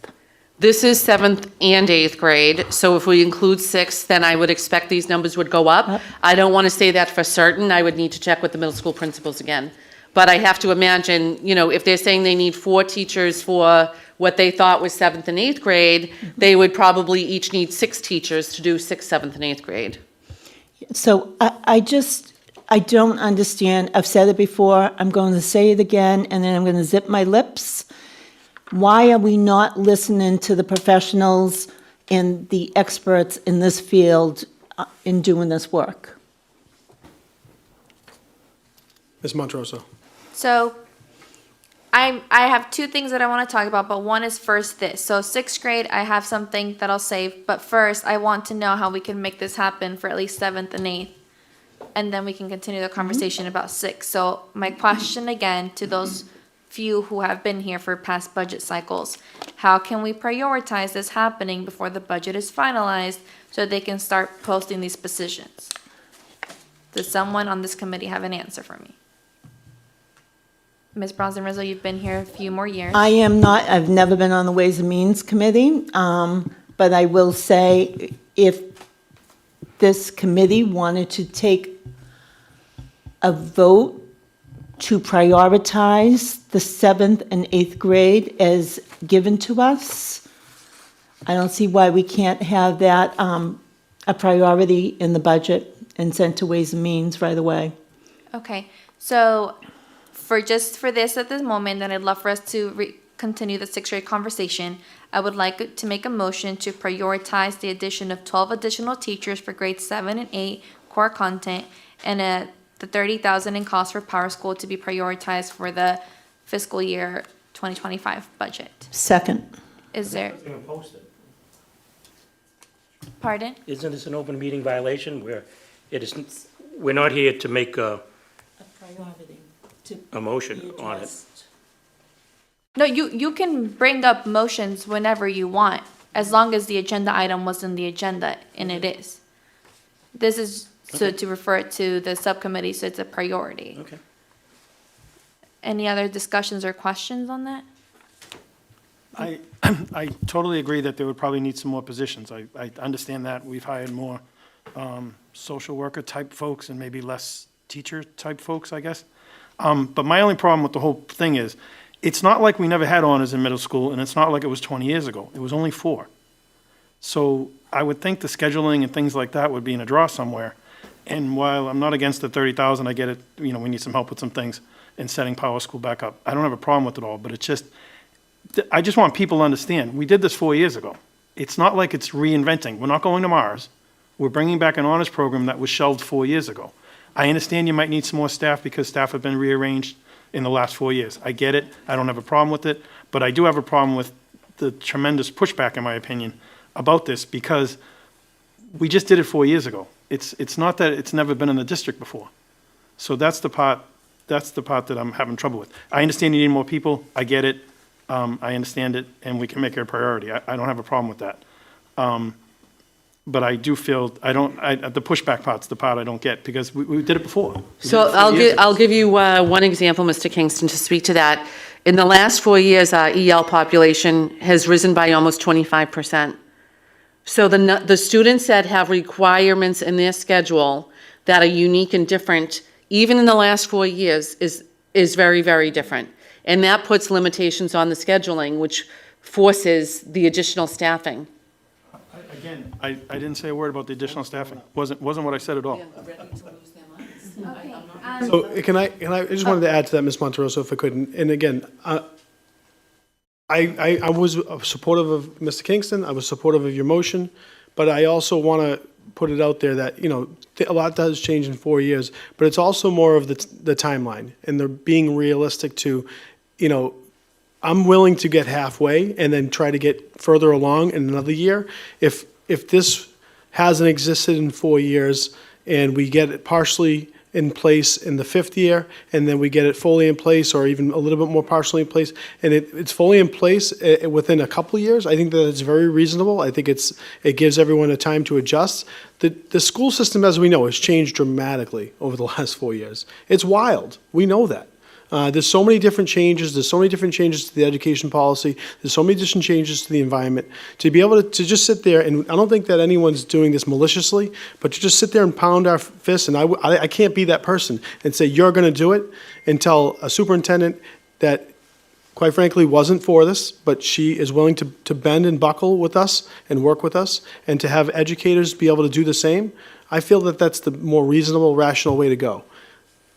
This is 7th and 8th grade, so if we include 6th, then I would expect these numbers would go up. I don't want to say that for certain. I would need to check with the middle school principals again. But I have to imagine, if they're saying they need 4 teachers for what they thought was 7th and 8th grade, they would probably each need 6 teachers to do 6th, 7th, and 8th grade. So I don't understand. I've said it before. I'm going to say it again, and then I'm going to zip my lips. Why are we not listening to the professionals and the experts in this field in doing this work? Ms. Montroso. So I have 2 things that I want to talk about, but one is first this. So 6th grade, I have something that I'll save, but first I want to know how we can make this happen for at least 7th and 8th, and then we can continue the conversation about 6th. So my question again to those few who have been here for past budget cycles, how can we prioritize this happening before the budget is finalized so they can start posting these positions? Does someone on this committee have an answer for me? Ms. Bronson Rizzo, you've been here a few more years. I've never been on the Ways and Means Committee, but I will say if this committee wanted to take a vote to prioritize the 7th and 8th grade as given to us, I don't see why we can't have that a priority in the budget and sent to Ways and Means right away. Okay, so for this at this moment, and I'd love for us to continue the 6th grade conversation, I would like to make a motion to prioritize the addition of 12 additional teachers for grades 7 and 8 core content, and the $30,000 in cost for Power School to be prioritized for the fiscal year 2025 budget. Second. Is there? It's even posted. Pardon? Isn't this an open meeting violation where we're not here to make a priority. motion on it? No, you can bring up motions whenever you want, as long as the agenda item was in the agenda, and it is. This is to refer it to the subcommittee, so it's a priority. Okay. Any other discussions or questions on that? I totally agree that they would probably need some more positions. I understand that. We've hired more social worker type folks and maybe less teacher type folks, I guess. But my only problem with the whole thing is, it's not like we never had honors in middle school, and it's not like it was 20 years ago. It was only 4. So I would think the scheduling and things like that would be in a draw somewhere. And while I'm not against the 30,000, I get it, we need some help with some things in setting Power School back up. I don't have a problem with it all, but it's just, I just want people to understand, we did this 4 years ago. It's not like it's reinventing. We're not going to Mars. We're bringing back an honors program that was shelved 4 years ago. I understand you might need some more staff because staff have been rearranged in the last 4 years. I get it. I don't have a problem with it. But I do have a problem with the tremendous pushback, in my opinion, about this because we just did it 4 years ago. It's not that it's never been in the district before. So that's the part that I'm having trouble with. I understand you need more people. I get it. I understand it, and we can make it a priority. I don't have a problem with that. But I do feel, the pushback part's the part I don't get, because we did it before. So I'll give you one example, Mr. Kingston, to speak to that. In the last 4 years, our EL population has risen by almost 25%. So the students that have requirements in their schedule that are unique and different, even in the last 4 years, is very, very different. And that puts limitations on the scheduling, which forces the additional staffing. Again, I didn't say a word about the additional staffing. Wasn't what I said at all. So I just wanted to add to that, Ms. Monterosso, if I could. And again, I was supportive of Mr. Kingston. I was supportive of your motion, but I also want to put it out there that, a lot does change in 4 years, but it's also more of the timeline, and they're being realistic to, I'm willing to get halfway and then try to get further along in another year. If this hasn't existed in 4 years and we get it partially in place in the 5th year, and then we get it fully in place, or even a little bit more partially in place, and it's fully in place within a couple of years, I think that it's very reasonable. I think it gives everyone a time to adjust. The school system, as we know, has changed dramatically over the last 4 years. It's wild. We know that. There's so many different changes. There's so many different changes to the education policy. There's so many different changes to the environment. To be able to just sit there, and I don't think that anyone's doing this maliciously, but to just sit there and pound our fists, and I can't be that person and say, you're going to do it, and tell a superintendent that, quite frankly, wasn't for this, but she is willing to bend and buckle with us and work with us, and to have educators be able to do the same. I feel that that's the more reasonable, rational way to go.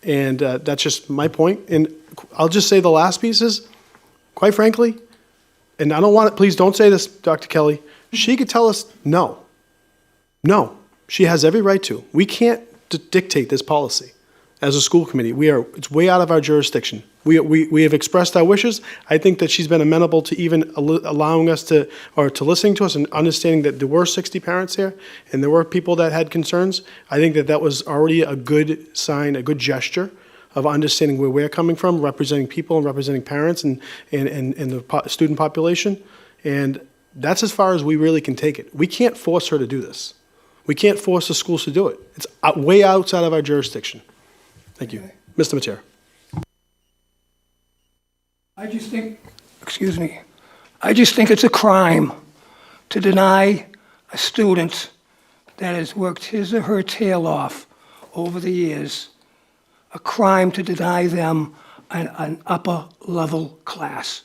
And that's just my point. And I'll just say the last piece is, quite frankly, and I don't want it, please don't say this, Dr. Kelly, she could tell us no. No, she has every right to. We can't dictate this policy as a school committee. It's way out of our jurisdiction. We have expressed our wishes. I think that she's been amenable to even allowing us to listening to us and understanding that there were 60 parents here and there were people that had concerns. I think that was already a good sign, a good gesture of understanding where we're coming from, representing people and representing parents and the student population. And that's as far as we really can take it. We can't force her to do this. We can't force the schools to do it. It's way outside of our jurisdiction. Thank you. Mr. Matera. I just think it's a crime to deny a student that has worked his or her tail off over the years, a crime to deny them an upper level class.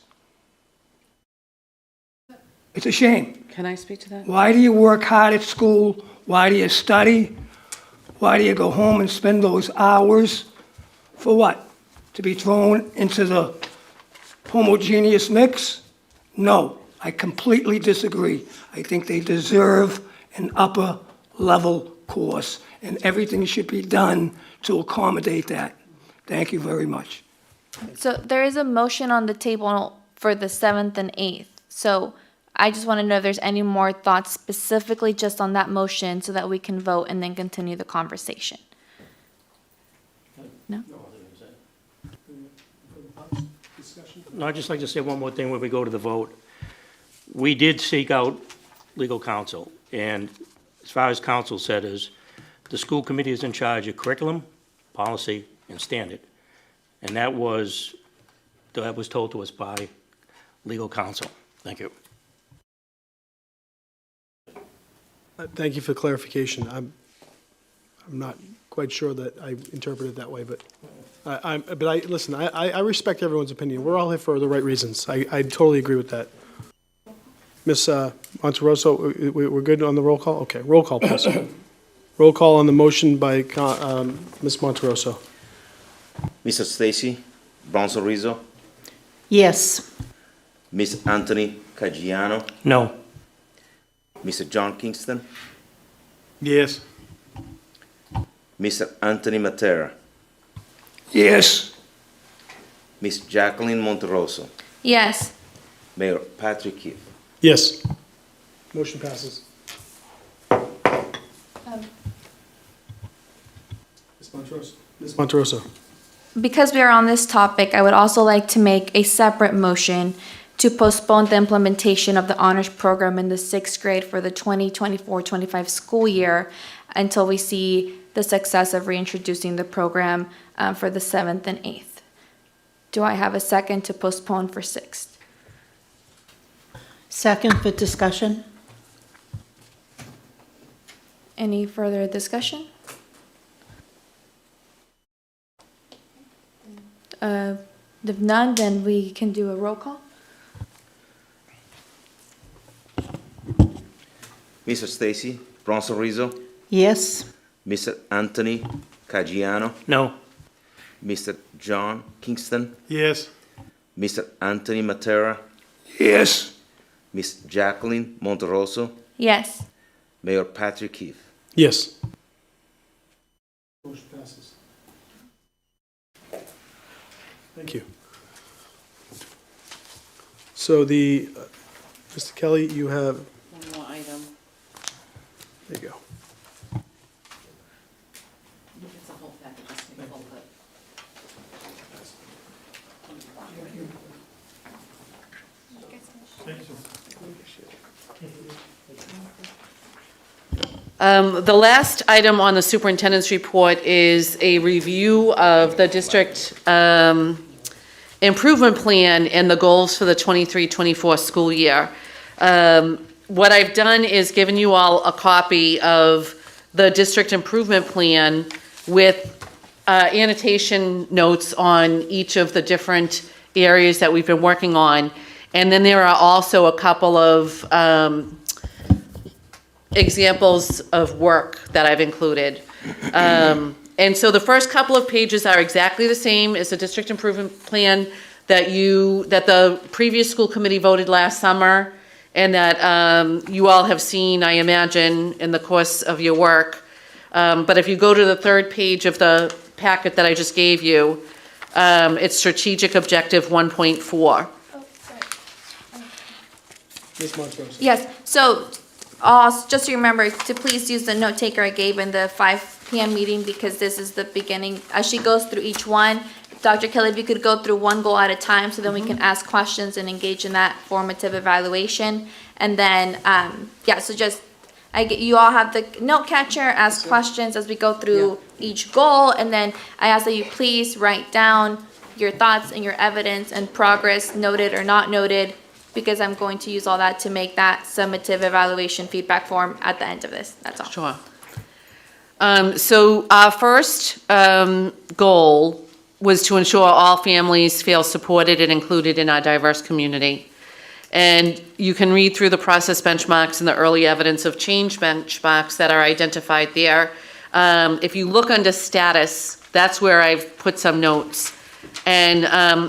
It's a shame. Can I speak to that? Why do you work hard at school? Why do you study? Why do you go home and spend those hours? For what? To be thrown into the homogeneous mix? No, I completely disagree. I think they deserve an upper level course, and everything should be done to accommodate that. Thank you very much. So there is a motion on the table for the 7th and 8th. So I just want to know if there's any more thoughts specifically just on that motion so that we can vote and then continue the conversation. No? No, I'd just like to say one more thing when we go to the vote. We did seek out legal counsel, and as far as counsel said is, the school committee is in charge of curriculum, policy, and standard. And that was told to us by legal counsel. Thank you. Thank you for clarification. I'm not quite sure that I interpreted it that way, but listen, I respect everyone's opinion. We're all here for the right reasons. I totally agree with that. Ms. Monterosso, we're good on the roll call? Okay, roll call, please. Roll call on the motion by Ms. Monterosso. Mr. Stacy Bronson-Rizzo, Yes. Ms. Anthony Caggiano, No. Mr. John Kingston, Yes. Mr. Anthony Matera, Yes. Ms. Jacqueline Monterosso, Yes. Mayor Patrick Keefe. Yes. Motion passes. Ms. Monterosso. Because we are on this topic, I would also like to make a separate motion to postpone the implementation of the honors program in the 6th grade for the 2024-25 school year until we see the success of reintroducing the program for the 7th and 8th. Do I have a second to postpone for 6th? Second for discussion? Any further discussion? If none, then we can do a roll call. Mr. Stacy Bronson-Rizzo, Yes. Mr. Anthony Caggiano, No. Mr. John Kingston, Yes. Mr. Anthony Matera, Yes. Miss Jacqueline Monterosso, Yes. Mayor Patrick Keefe. Yes. Motion passes. Thank you. So Mr. Kelly, you have, One more item. there you go. It's a whole package, just take a whole bit. The last item on the superintendent's report is a review of the district improvement plan and the goals for the 23-24 school year. What I've done is given you all a copy of the district improvement plan with annotation notes on each of the different areas that we've been working on. And then there are also a couple of examples of work that I've included. And so the first couple of pages are exactly the same as the district improvement plan that the previous school committee voted last summer, and that you all have seen, I imagine, in the course of your work. But if you go to the third page of the packet that I just gave you, it's strategic objective 1.4. Ms. Montrose. Yes, so just to remember to please use the note taker I gave in the 5 p.m. meeting, because this is the beginning. As she goes through each one, Dr. Kelly, if you could go through one goal at a time, so then we can ask questions and engage in that formative evaluation. And then, so just, you all have the note catcher, ask questions as we go through each goal, and then I ask that you please write down your thoughts and your evidence and progress, noted or not noted, because I'm going to use all that to make that summative evaluation feedback form at the end of this. That's all. Sure. So our first goal was to ensure all families feel supported and included in our diverse community. And you can read through the process benchmarks and the early evidence of change benchmarks that are identified there. If you look under status, that's where I've put some notes. And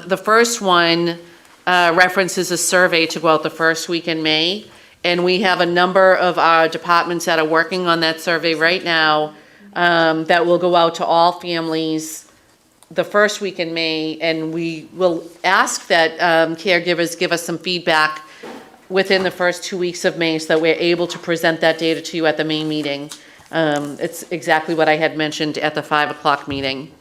the first one references a survey to go out the first week in May. And we have a number of our departments that are working on that survey right now that will go out to all families the first week in May. And we will ask that caregivers give us some feedback within the first 2 weeks of May so that we're able to present that data to you at the May meeting. It's exactly what I had mentioned at the 5 o'clock meeting.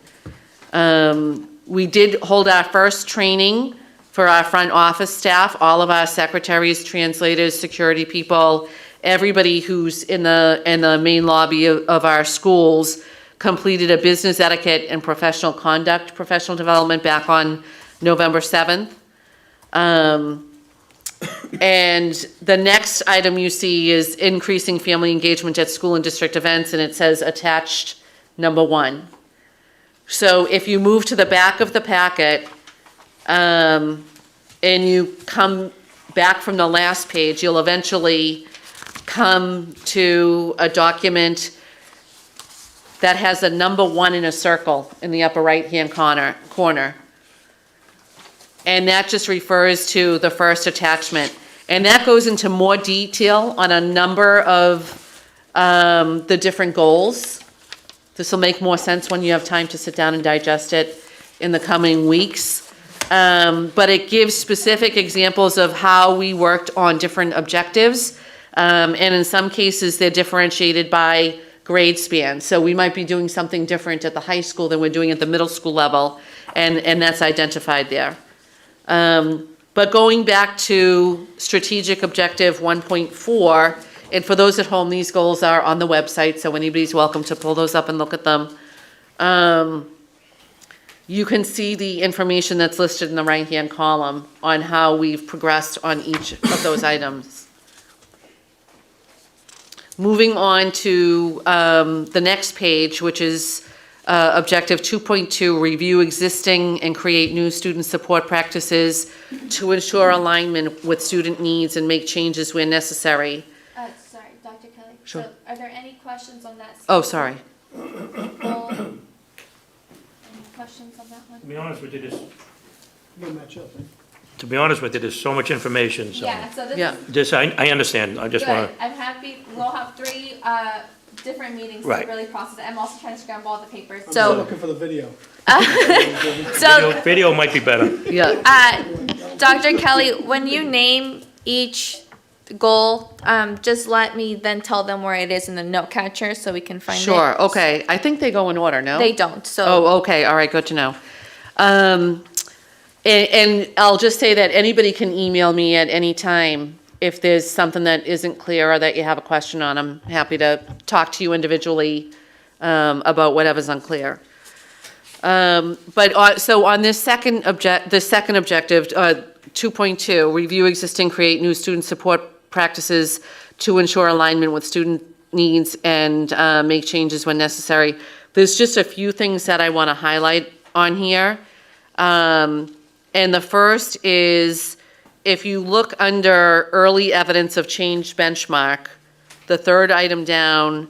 We did hold our first training for our front office staff, all of our secretaries, translators, security people, everybody who's in the main lobby of our schools completed a business etiquette and professional conduct, professional development back on November 7th. And the next item you see is increasing family engagement at school and district events, and it says attached number 1. So if you move to the back of the packet, and you come back from the last page, you'll eventually come to a document that has a number 1 in a circle in the upper right-hand corner. And that just refers to the first attachment. And that goes into more detail on a number of the different goals. This will make more sense when you have time to sit down and digest it in the coming weeks. But it gives specific examples of how we worked on different objectives. And in some cases, they're differentiated by grade span. So we might be doing something different at the high school than we're doing at the middle school level, and that's identified there. But going back to strategic objective 1.4, and for those at home, these goals are on the website, so anybody's welcome to pull those up and look at them. You can see the information that's listed in the right-hand column on how we've progressed on each of those items. Moving on to the next page, which is Objective 2.2, review existing and create new student support practices to ensure alignment with student needs and make changes where necessary. Sorry, Dr. Kelly. Sure. So are there any questions on that? Oh, sorry. Goal questions on that one? To be honest with you, there's, You'll match up, right? to be honest with you, there's so much information, so. Yeah, so this Yeah. is This, I understand, I just good. wanna, I'm happy, we'll have 3 different meetings to Right. really process it. I'm also trying to scramble all the papers. I'm still So, looking for the video. video might be better. Yeah. Dr. Kelly, when you name each goal, just let me then tell them where it is in the note catcher so we can find it. Sure, okay. I think they go in order, no? They don't, so. Oh, okay, all right, good to know. And I'll just say that anybody can email me at any time if there's something that isn't clear or that you have a question on. I'm happy to talk to you individually about whatever's unclear. So on this second objective, 2.2, review existing, create new student support practices to ensure alignment with student needs and make changes when necessary. There's just a few things that I want to highlight on here. And the first is, if you look under early evidence of change benchmark, the third item down,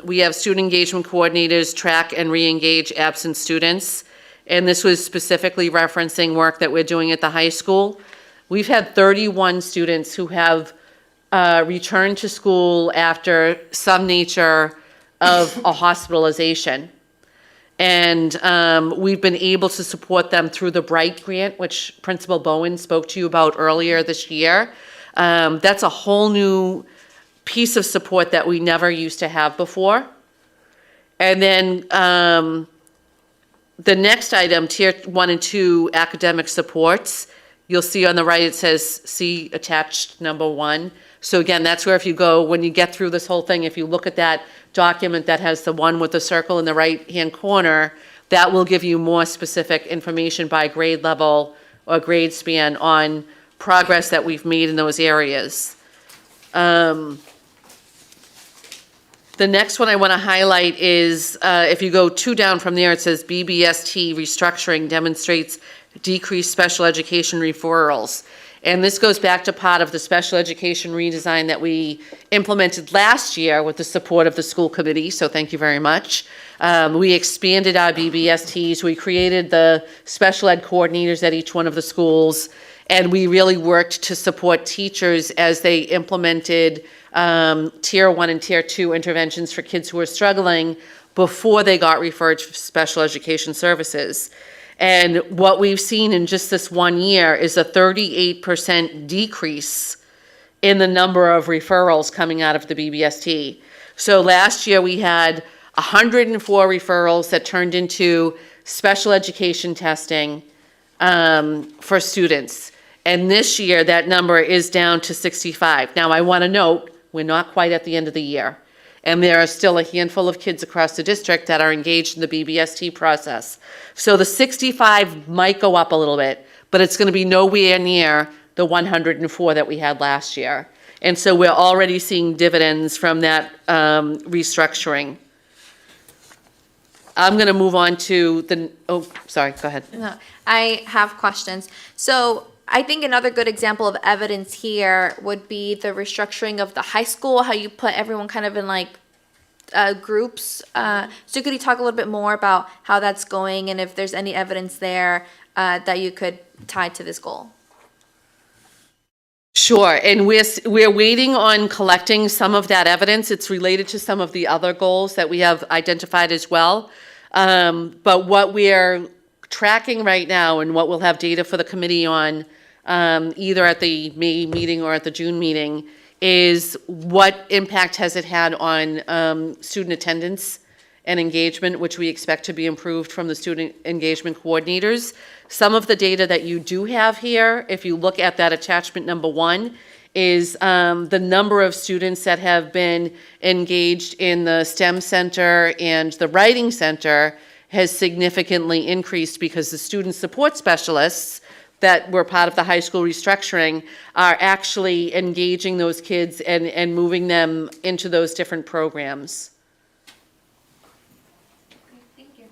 we have student engagement coordinators track and re-engage absent students. And this was specifically referencing work that we're doing at the high school. We've had 31 students who have returned to school after some nature of a hospitalization. And we've been able to support them through the Bright Grant, which Principal Bowen spoke to you about earlier this year. That's a whole new piece of support that we never used to have before. And then the next item, Tier 1 and 2 academic supports, you'll see on the right it says see attached number 1. So again, that's where if you go, when you get through this whole thing, if you look at that document that has the one with the circle in the right-hand corner, that will give you more specific information by grade level or grade span on progress that we've made in those areas. The next one I want to highlight is, if you go 2 down from there, it says BBST restructuring demonstrates decreased special education referrals. And this goes back to part of the special education redesign that we implemented last year with the support of the school committee, so thank you very much. We expanded our BBSTs, we created the special ed coordinators at each one of the schools, and we really worked to support teachers as they implemented Tier 1 and Tier 2 interventions for kids who were struggling before they got referred to special education services. And what we've seen in just this 1 year is a 38% decrease in the number of referrals coming out of the BBST. So last year we had 104 referrals that turned into special education testing for students. And this year that number is down to 65. Now I want to note, we're not quite at the end of the year. And there are still a handful of kids across the district that are engaged in the BBST process. So the 65 might go up a little bit, but it's going to be nowhere near the 104 that we had last year. And so we're already seeing dividends from that restructuring. I'm going to move on to the, oh, sorry, go ahead. No, I have questions. So I think another good example of evidence here would be the restructuring of the high school, how you put everyone kind of in like groups. So could you talk a little bit more about how that's going and if there's any evidence there that you could tie to this goal? Sure, and we're waiting on collecting some of that evidence. It's related to some of the other goals that we have identified as well. But what we're tracking right now and what we'll have data for the committee on either at the May meeting or at the June meeting is what impact has it had on student attendance and engagement, which we expect to be improved from the student engagement coordinators. Some of the data that you do have here, if you look at that attachment number 1, is the number of students that have been engaged in the STEM Center and the Writing Center has significantly increased because the student support specialists that were part of the high school restructuring are actually engaging those kids and moving them into those different programs. Thank you.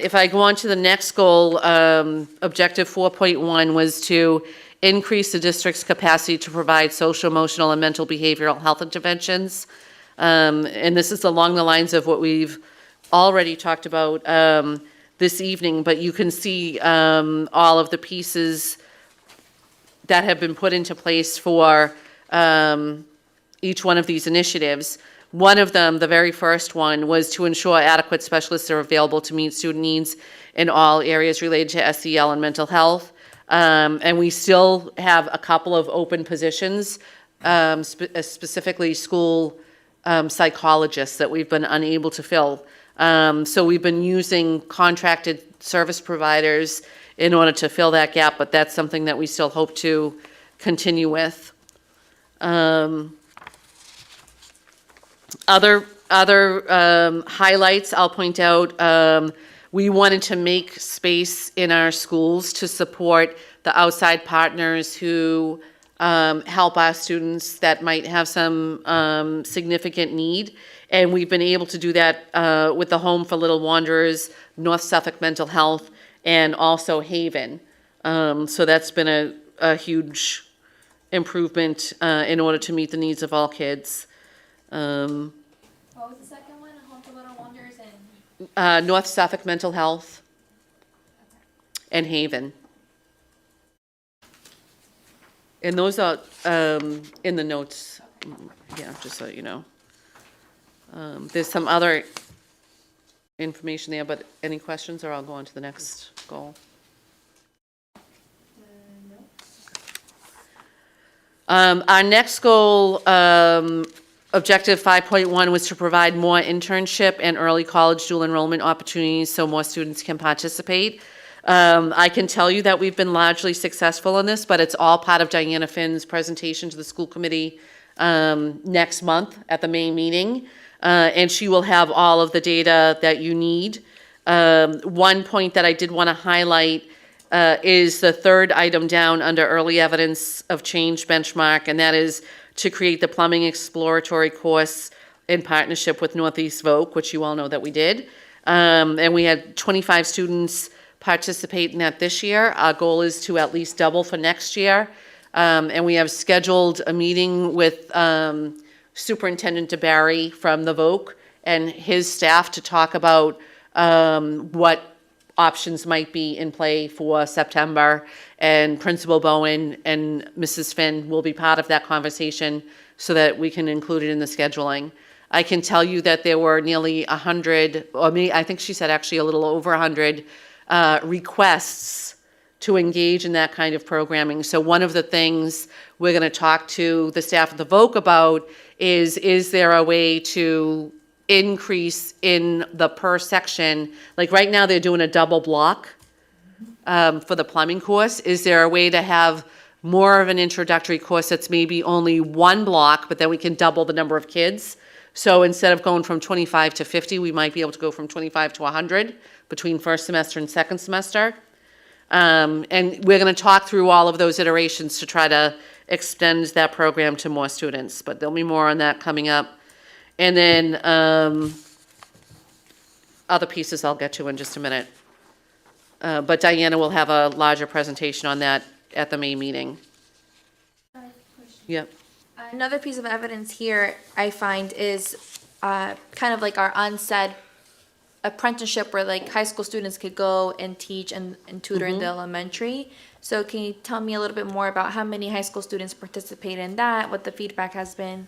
If I go on to the next goal, objective 4.1 was to increase the district's capacity to provide social, emotional, and mental behavioral health interventions. And this is along the lines of what we've already talked about this evening, but you can see all of the pieces that have been put into place for each one of these initiatives. One of them, the very first one, was to ensure adequate specialists are available to meet student needs in all areas related to SEL and mental health. And we still have a couple of open positions, specifically school psychologists that we've been unable to fill. So we've been using contracted service providers in order to fill that gap, but that's something that we still hope to continue with. Other highlights I'll point out, we wanted to make space in our schools to support the outside partners who help our students that might have some significant need. And we've been able to do that with the Home for Little Wanderers, North Suffolk Mental Health, and also Haven. So that's been a huge improvement in order to meet the needs of all kids. What was the second one? Home for Little Wonders and North Suffolk Mental Health and Haven. And those are in the notes, yeah, just so you know. There's some other information there, but any questions, or I'll go on to the next goal? Our next goal, objective 5.1, was to provide more internship and early college dual enrollment opportunities so more students can participate. I can tell you that we've been largely successful in this, but it's all part of Diana Finn's presentation to the school committee next month at the May meeting. And she will have all of the data that you need. One point that I did want to highlight is the third item down under early evidence of change benchmark, and that is to create the plumbing exploratory course in partnership with Northeast Voc, which you all know that we did. And we had 25 students participate in that this year. Our goal is to at least double for next year. And we have scheduled a meeting with Superintendent DeBarry from the Voc and his staff to talk about what options might be in play for September. And Principal Bowen and Mrs. Finn will be part of that conversation so that we can include it in the scheduling. I can tell you that there were nearly 100, or maybe, I think she said actually a little over 100 requests to engage in that kind of programming. So one of the things we're going to talk to the staff of the Voc about is there a way to increase in the per section? Like right now they're doing a double block for the plumbing course. Is there a way to have more of an introductory course that's maybe only one block, but then we can double the number of kids? So instead of going from 25 to 50, we might be able to go from 25 to 100 between first semester and second semester. And we're going to talk through all of those iterations to try to extend that program to more students, but there'll be more on that coming up. And then other pieces I'll get to in just a minute. But Diana will have a larger presentation on that at the May meeting. Yep. another piece of evidence here I find is kind of like our unsaid apprenticeship where like high school students could go and teach and tutor in the elementary. So can you tell me a little bit more about how many high school students participate in that, what the feedback has been?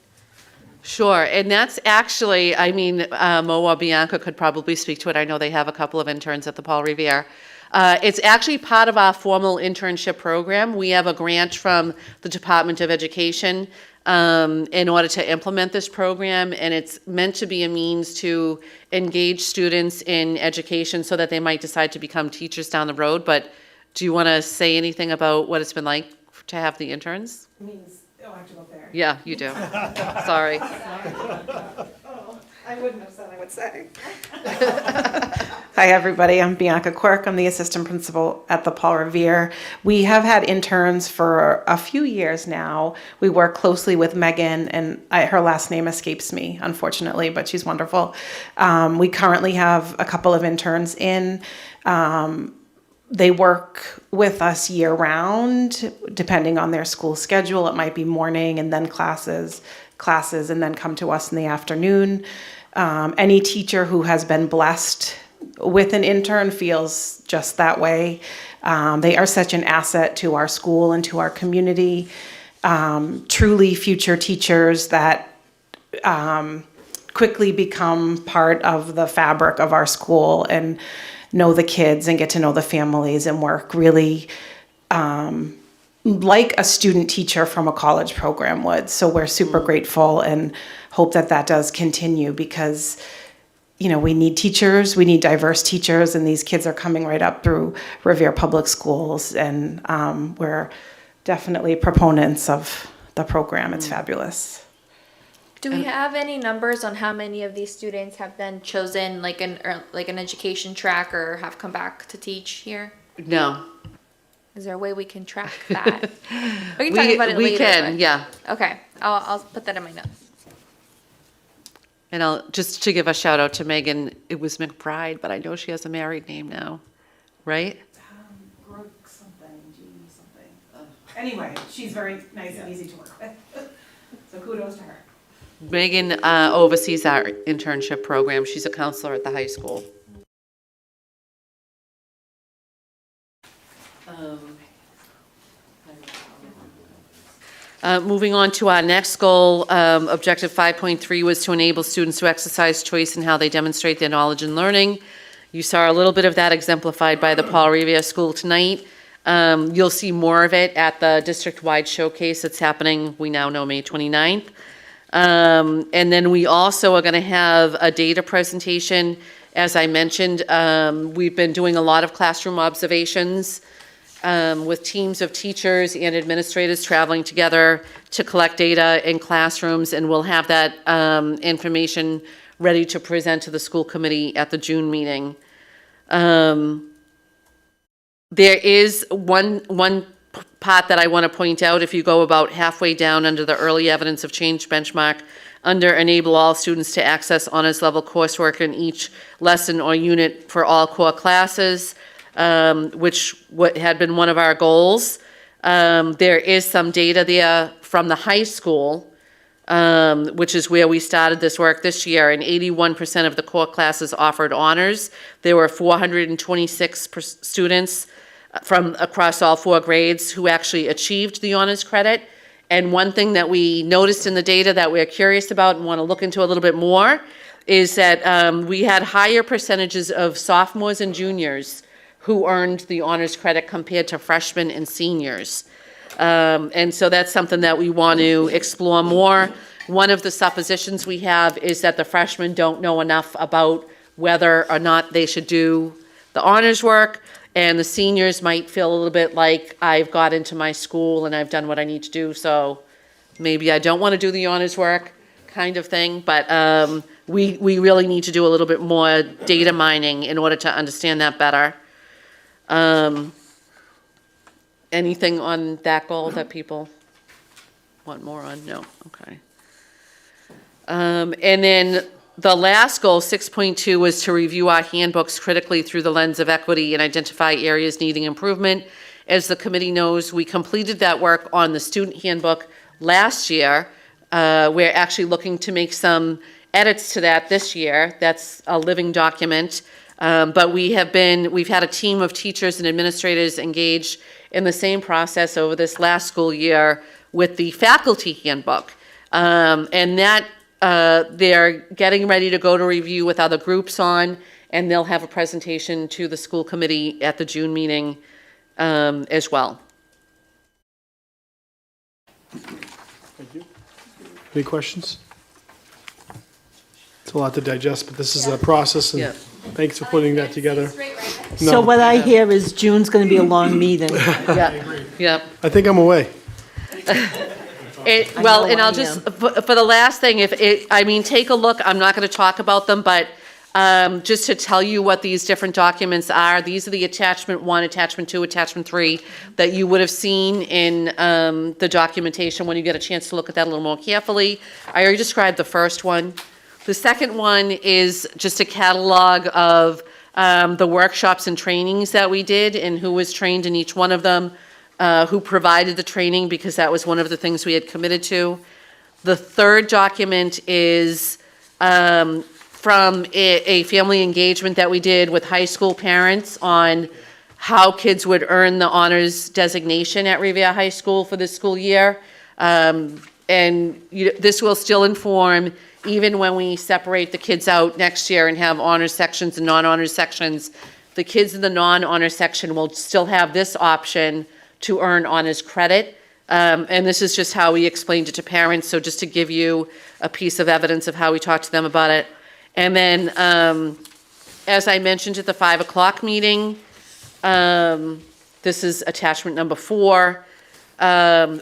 Sure, and that's actually, I mean, Mo or Bianca could probably speak to it. I know they have a couple of interns at the Paul Revere. It's actually part of our formal internship program. We have a grant from the Department of Education in order to implement this program, and it's meant to be a means to engage students in education so that they might decide to become teachers down the road. But do you want to say anything about what it's been like to have the interns? I have to go there. Yeah, you do. Sorry. I wouldn't have said I would say. Hi, everybody. I'm Bianca Quirk. I'm the assistant principal at the Paul Revere. We have had interns for a few years now. We work closely with Megan, and her last name escapes me, unfortunately, but she's wonderful. We currently have a couple of interns in. They work with us year round, depending on their school schedule. It might be morning and then classes, classes and then come to us in the afternoon. Any teacher who has been blessed with an intern feels just that way. They are such an asset to our school and to our community. Truly future teachers that quickly become part of the fabric of our school and know the kids and get to know the families and work really like a student teacher from a college program would. So we're super grateful and hope that that does continue because, you know, we need teachers, we need diverse teachers, and these kids are coming right up through Revere Public Schools, and we're definitely proponents of the program. It's fabulous. Do we have any numbers on how many of these students have then chosen like an education track or have come back to teach here? No. Is there a way we can track that? We can talk about it later. We can, but- yeah. Okay, I'll put that in my notes. And I'll, just to give a shout out to Megan, it was McBride, but I know she has a married name now, right? Brooke something, Jean something. Anyway, she's very nice and easy to work with. So kudos to her. Megan oversees our internship program. She's a counselor at the high school. Moving on to our next goal, objective 5.3 was to enable students to exercise choice in how they demonstrate their knowledge and learning. You saw a little bit of that exemplified by the Paul Revere School tonight. You'll see more of it at the district-wide showcase that's happening, we now know, May 29th. And then we also are going to have a data presentation. As I mentioned, we've been doing a lot of classroom observations with teams of teachers and administrators traveling together to collect data in classrooms, and we'll have that information ready to present to the school committee at the June meeting. There is one part that I want to point out. If you go about halfway down under the early evidence of change benchmark, under enable all students to access honors level coursework in each lesson or unit for all core classes, which had been one of our goals. There is some data there from the high school, which is where we started this work this year, and 81% of the core classes offered honors. There were 426 students from across all 4 grades who actually achieved the honors credit. And one thing that we noticed in the data that we're curious about and want to look into a little bit more is that we had higher percentages of sophomores and juniors who earned the honors credit compared to freshmen and seniors. And so that's something that we want to explore more. One of the suppositions we have is that the freshmen don't know enough about whether or not they should do the honors work, and the seniors might feel a little bit like, I've got into my school and I've done what I need to do, so maybe I don't want to do the honors work kind of thing. But we really need to do a little bit more data mining in order to understand that better. Anything on that goal that people want more on? No, okay. And then the last goal, 6.2, was to review our handbooks critically through the lens of equity and identify areas needing improvement. As the committee knows, we completed that work on the student handbook last year. We're actually looking to make some edits to that this year. That's a living document. But we've had a team of teachers and administrators engaged in the same process over this last school year with the faculty handbook. And that they're getting ready to go to review with other groups on, and they'll have a presentation to the school committee at the June meeting as well. Thank you. Any questions? It's a lot to digest, but this is a process, and Yeah. thanks for putting that together. So No. what I hear is June's going to be a long meeting. Yeah. I think I'm away. Well, know and I I'll just, for the last thing, take a look, I'm not going to talk about them, but just to tell you what these different documents are, these are the attachment 1, attachment 2, attachment 3 that you would have seen in the documentation when you get a chance to look at that a little more carefully. I already described the first one. The second one is just a catalog of the workshops and trainings that we did and who was trained in each one of them, who provided the training, because that was one of the things we had committed to. The third document is from a family engagement that we did with high school parents on how kids would earn the honors designation at Revere High School for this school year. And this will still inform, even when we separate the kids out next year and have honors sections and non-honors sections, the kids in the non-honors section will still have this option to earn honors credit. And this is just how we explained it to parents, so just to give you a piece of evidence of how we talked to them about it. And then, as I mentioned at the 5 o'clock meeting, this is attachment number 4.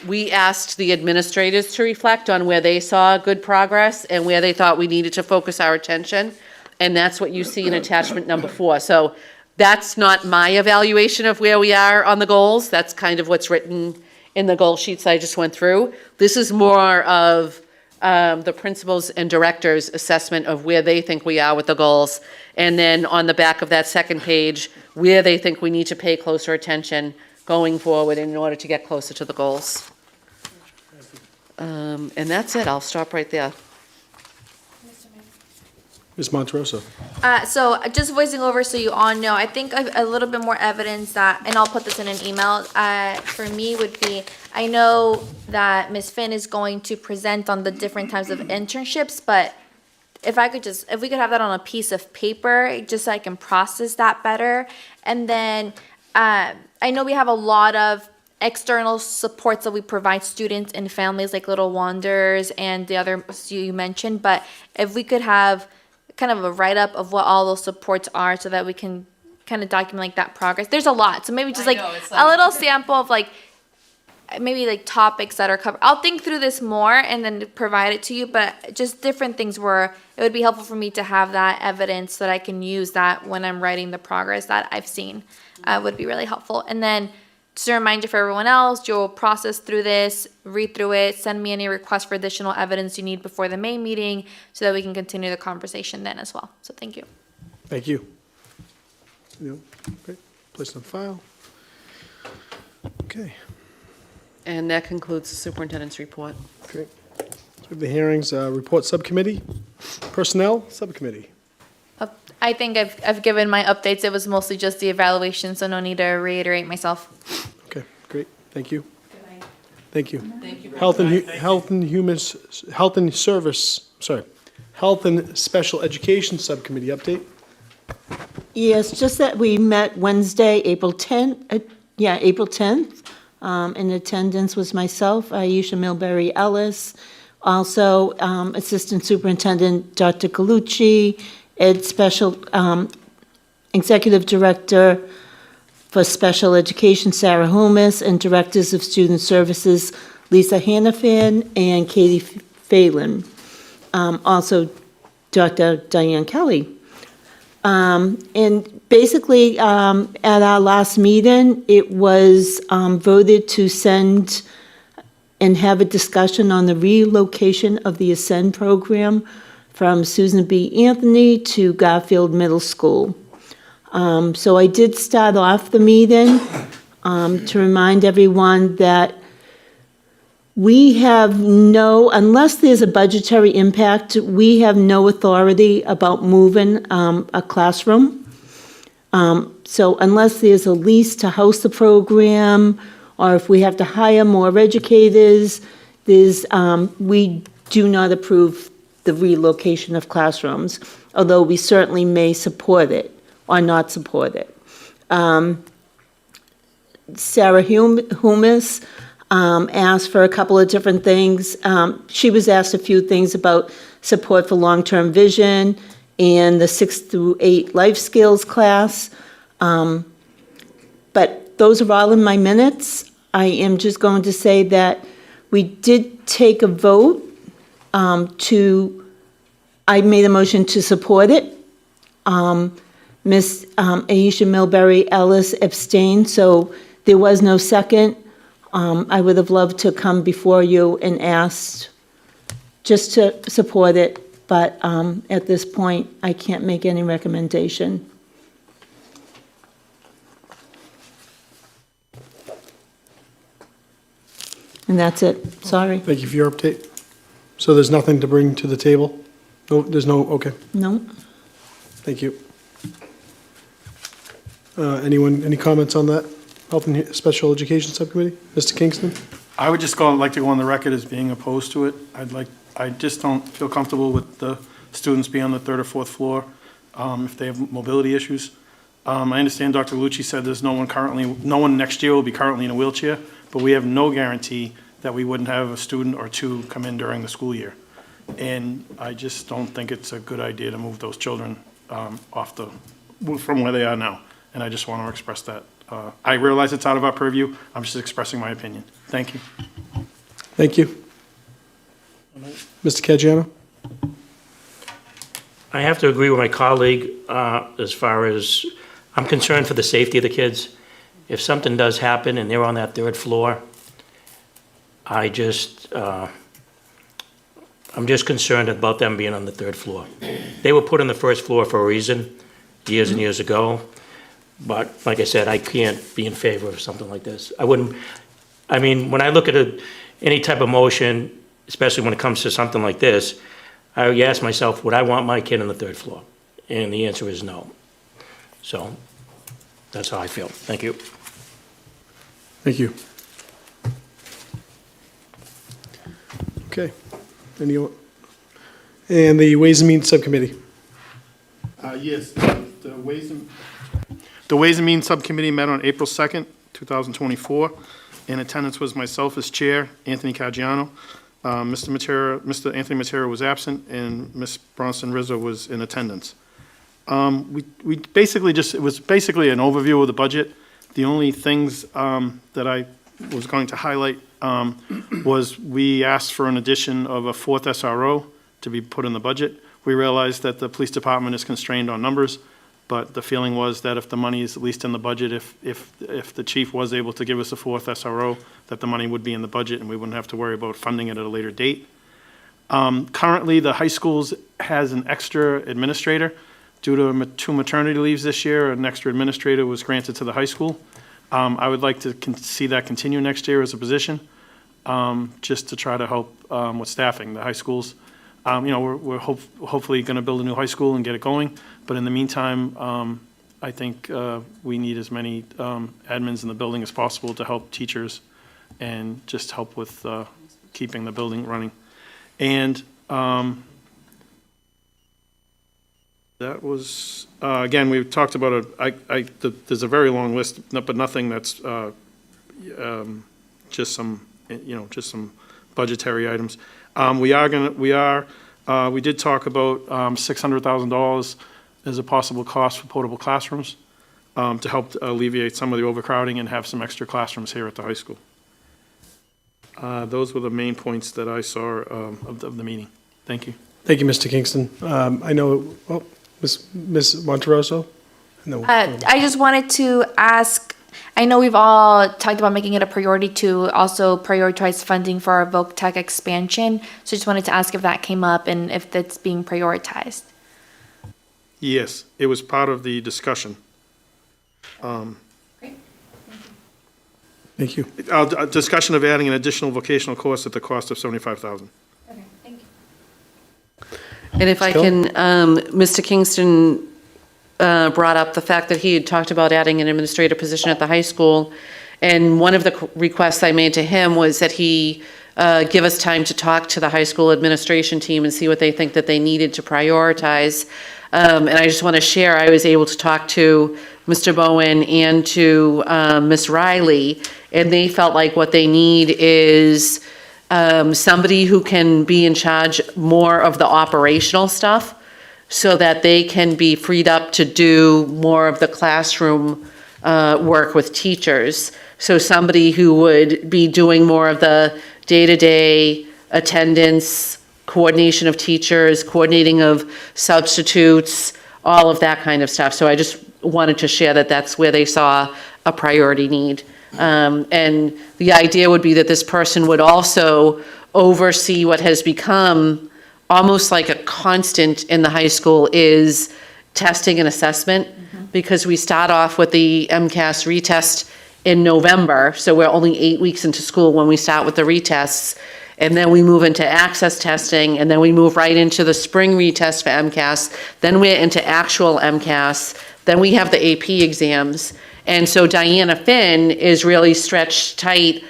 We asked the administrators to reflect on where they saw good progress and where they thought we needed to focus our attention. And that's what you see in attachment number 4. So that's not my evaluation of where we are on the goals. That's kind of what's written in the goal sheets I just went through. This is more of the principals and directors' assessment of where they think we are with the goals. And then on the back of that second page, where they think we need to pay closer attention going forward in order to get closer to the goals. And that's it. I'll stop right there. Ms. Monterosso. So just voicing over so you all know, I think a little bit more evidence that, and I'll put this in an email, for me would be, I know that Ms. Finn is going to present on the different types of internships, but if we could have that on a piece of paper, just so I can process that better. And then I know we have a lot of external supports that we provide students and families, like Little Wonders and the other you mentioned, but if we could have kind of a write-up of what all those supports are so that we can kind of document like that progress. There's a lot, so maybe just like a little sample of like maybe like topics that are covered. I'll think through this more and then provide it to you, but just different things where it would be helpful for me to have that evidence so that I can use that when I'm writing the progress that I've seen. Would be really helpful. And then just a reminder for everyone else, you'll process through this, read through it, send me any requests for additional evidence you need before the May meeting so that we can continue the conversation then as well. So thank you. Thank you. Great. Placed on file. Okay. And that concludes the superintendent's report. Great. So we have the hearings, report subcommittee, personnel subcommittee. I think I've given my updates. It was mostly just the evaluation, so no need to reiterate myself. Okay, great. Thank you. Thank you. Thank you. Health and Special Education Subcommittee update. Yes, just that we met Wednesday, April 10th. April 10th. In attendance was myself, Aisha Milbury Ellis, also Assistant Superintendent Dr. Galucci, Ed Special Executive Director for Special Education, Sarah Humis, and Directors of Student Services, Lisa Hannafin and Katie Phelan. Also, Dr. Diane Kelly. And basically, at our last meeting, it was voted to send and have a discussion on the relocation of the Ascend program from Susan B. Anthony to Garfield Middle School. So I did start off the meeting to remind everyone that we have unless there's a budgetary impact, we have no authority about moving a classroom. So unless there's a lease to house the program, or if we have to hire more educators, we do not approve the relocation of classrooms, although we certainly may support it or not support it. Sarah Humis asked for a couple of different things. She was asked a few things about support for long-term vision and the 6 through 8 life skills class. But those are all in my minutes. I am just going to say that we did take a vote I made a motion to support it. Ms. Aisha Milbury Ellis abstained, so there was no second. I would have loved to come before you and asked just to support it, but at this point, I can't make any recommendation. And that's it. Sorry. Thank you for your update. So there's nothing to bring to the table? No, there's no, okay, No? thank you. Anyone, any comments on that? Health and Special Education Subcommittee? Mr. Kingston? I would just like to go on the record as being opposed to it. I just don't feel comfortable with the students being on the third or fourth floor if they have mobility issues. I understand Dr. Lucci said there's no one next year will be currently in a wheelchair, but we have no guarantee that we wouldn't have a student or two come in during the school year. And I just don't think it's a good idea to move those children from where they are now. And I just want to express that. I realize it's out of our purview. I'm just expressing my opinion. Thank you. Thank you. Mr. Caggiano? I have to agree with my colleague as far as, I'm concerned for the safety of the kids. If something does happen and they're on that third floor, I'm just concerned about them being on the third floor. They were put on the first floor for a reason, years and years ago. But like I said, I can't be in favor of something like this. When I look at any type of motion, especially when it comes to something like this, I ask myself, would I want my kid on the third floor? And the answer is no. So that's how I feel. Thank you. Thank you. Okay. Anyone? And the Ways and Means Subcommittee? Yes, the Ways and Means Subcommittee met on April 2nd, 2024. In attendance was myself as chair, Anthony Caggiano. Mr. Anthony Matera was absent, and Ms. Bronson Rizzo was in attendance. We basically it was basically an overview of the budget. The only things that I was going to highlight was we asked for an addition of a fourth SRO to be put in the budget. We realized that the police department is constrained on numbers, but the feeling was that if the money is at least in the budget, if the chief was able to give us a fourth SRO, that the money would be in the budget and we wouldn't have to worry about funding it at a later date. Currently, the high schools has an extra administrator. Due to two maternity leaves this year, an extra administrator was granted to the high school. I would like to see that continue next year as a position, just to try to help with staffing the high schools. We're hopefully going to build a new high school and get it going, but in the meantime, I think we need as many admins in the building as possible to help teachers and just help with keeping the building running. And that was, again, we talked about there's a very long list, but nothing that's just some budgetary items. We did talk about $600,000 as a possible cost for portable classrooms to help alleviate some of the overcrowding and have some extra classrooms here at the high school. Those were the main points that I saw of the meeting. Thank you. Thank you, Mr. Kingston. I know, Ms. Monterosso? No. I just wanted to ask, I know we've all talked about making it a priority to also prioritize funding for our Voc Tech expansion. So just wanted to ask if that came up and if that's being prioritized. Yes, it was part of the discussion. Great. Thank you. A discussion of adding an additional vocational course at the cost of $75,000. Okay, thank you. And if I can, Mr. Kingston brought up the fact that he had talked about adding an administrative position at the high school. And one of the requests I made to him was that he give us time to talk to the high school administration team and see what they think that they needed to prioritize. And I just want to share, I was able to talk to Mr. Bowen and to Ms. Riley, and they felt like what they need is somebody who can be in charge more of the operational stuff so that they can be freed up to do more of the classroom work with teachers. So somebody who would be doing more of the day-to-day attendance, coordination of teachers, coordinating of substitutes, all of that kind of stuff. So I just wanted to share that that's where they saw a priority need. And the idea would be that this person would also oversee what has become almost like a constant in the high school is testing and assessment, because we start off with the MCAS retest in November, so we're only 8 weeks into school when we start with the retests. and then we move into access testing, and then we move right into the spring retest for MCAS, then we're into actual MCAS, then we have the AP exams. And so Diana Finn is really stretched tight,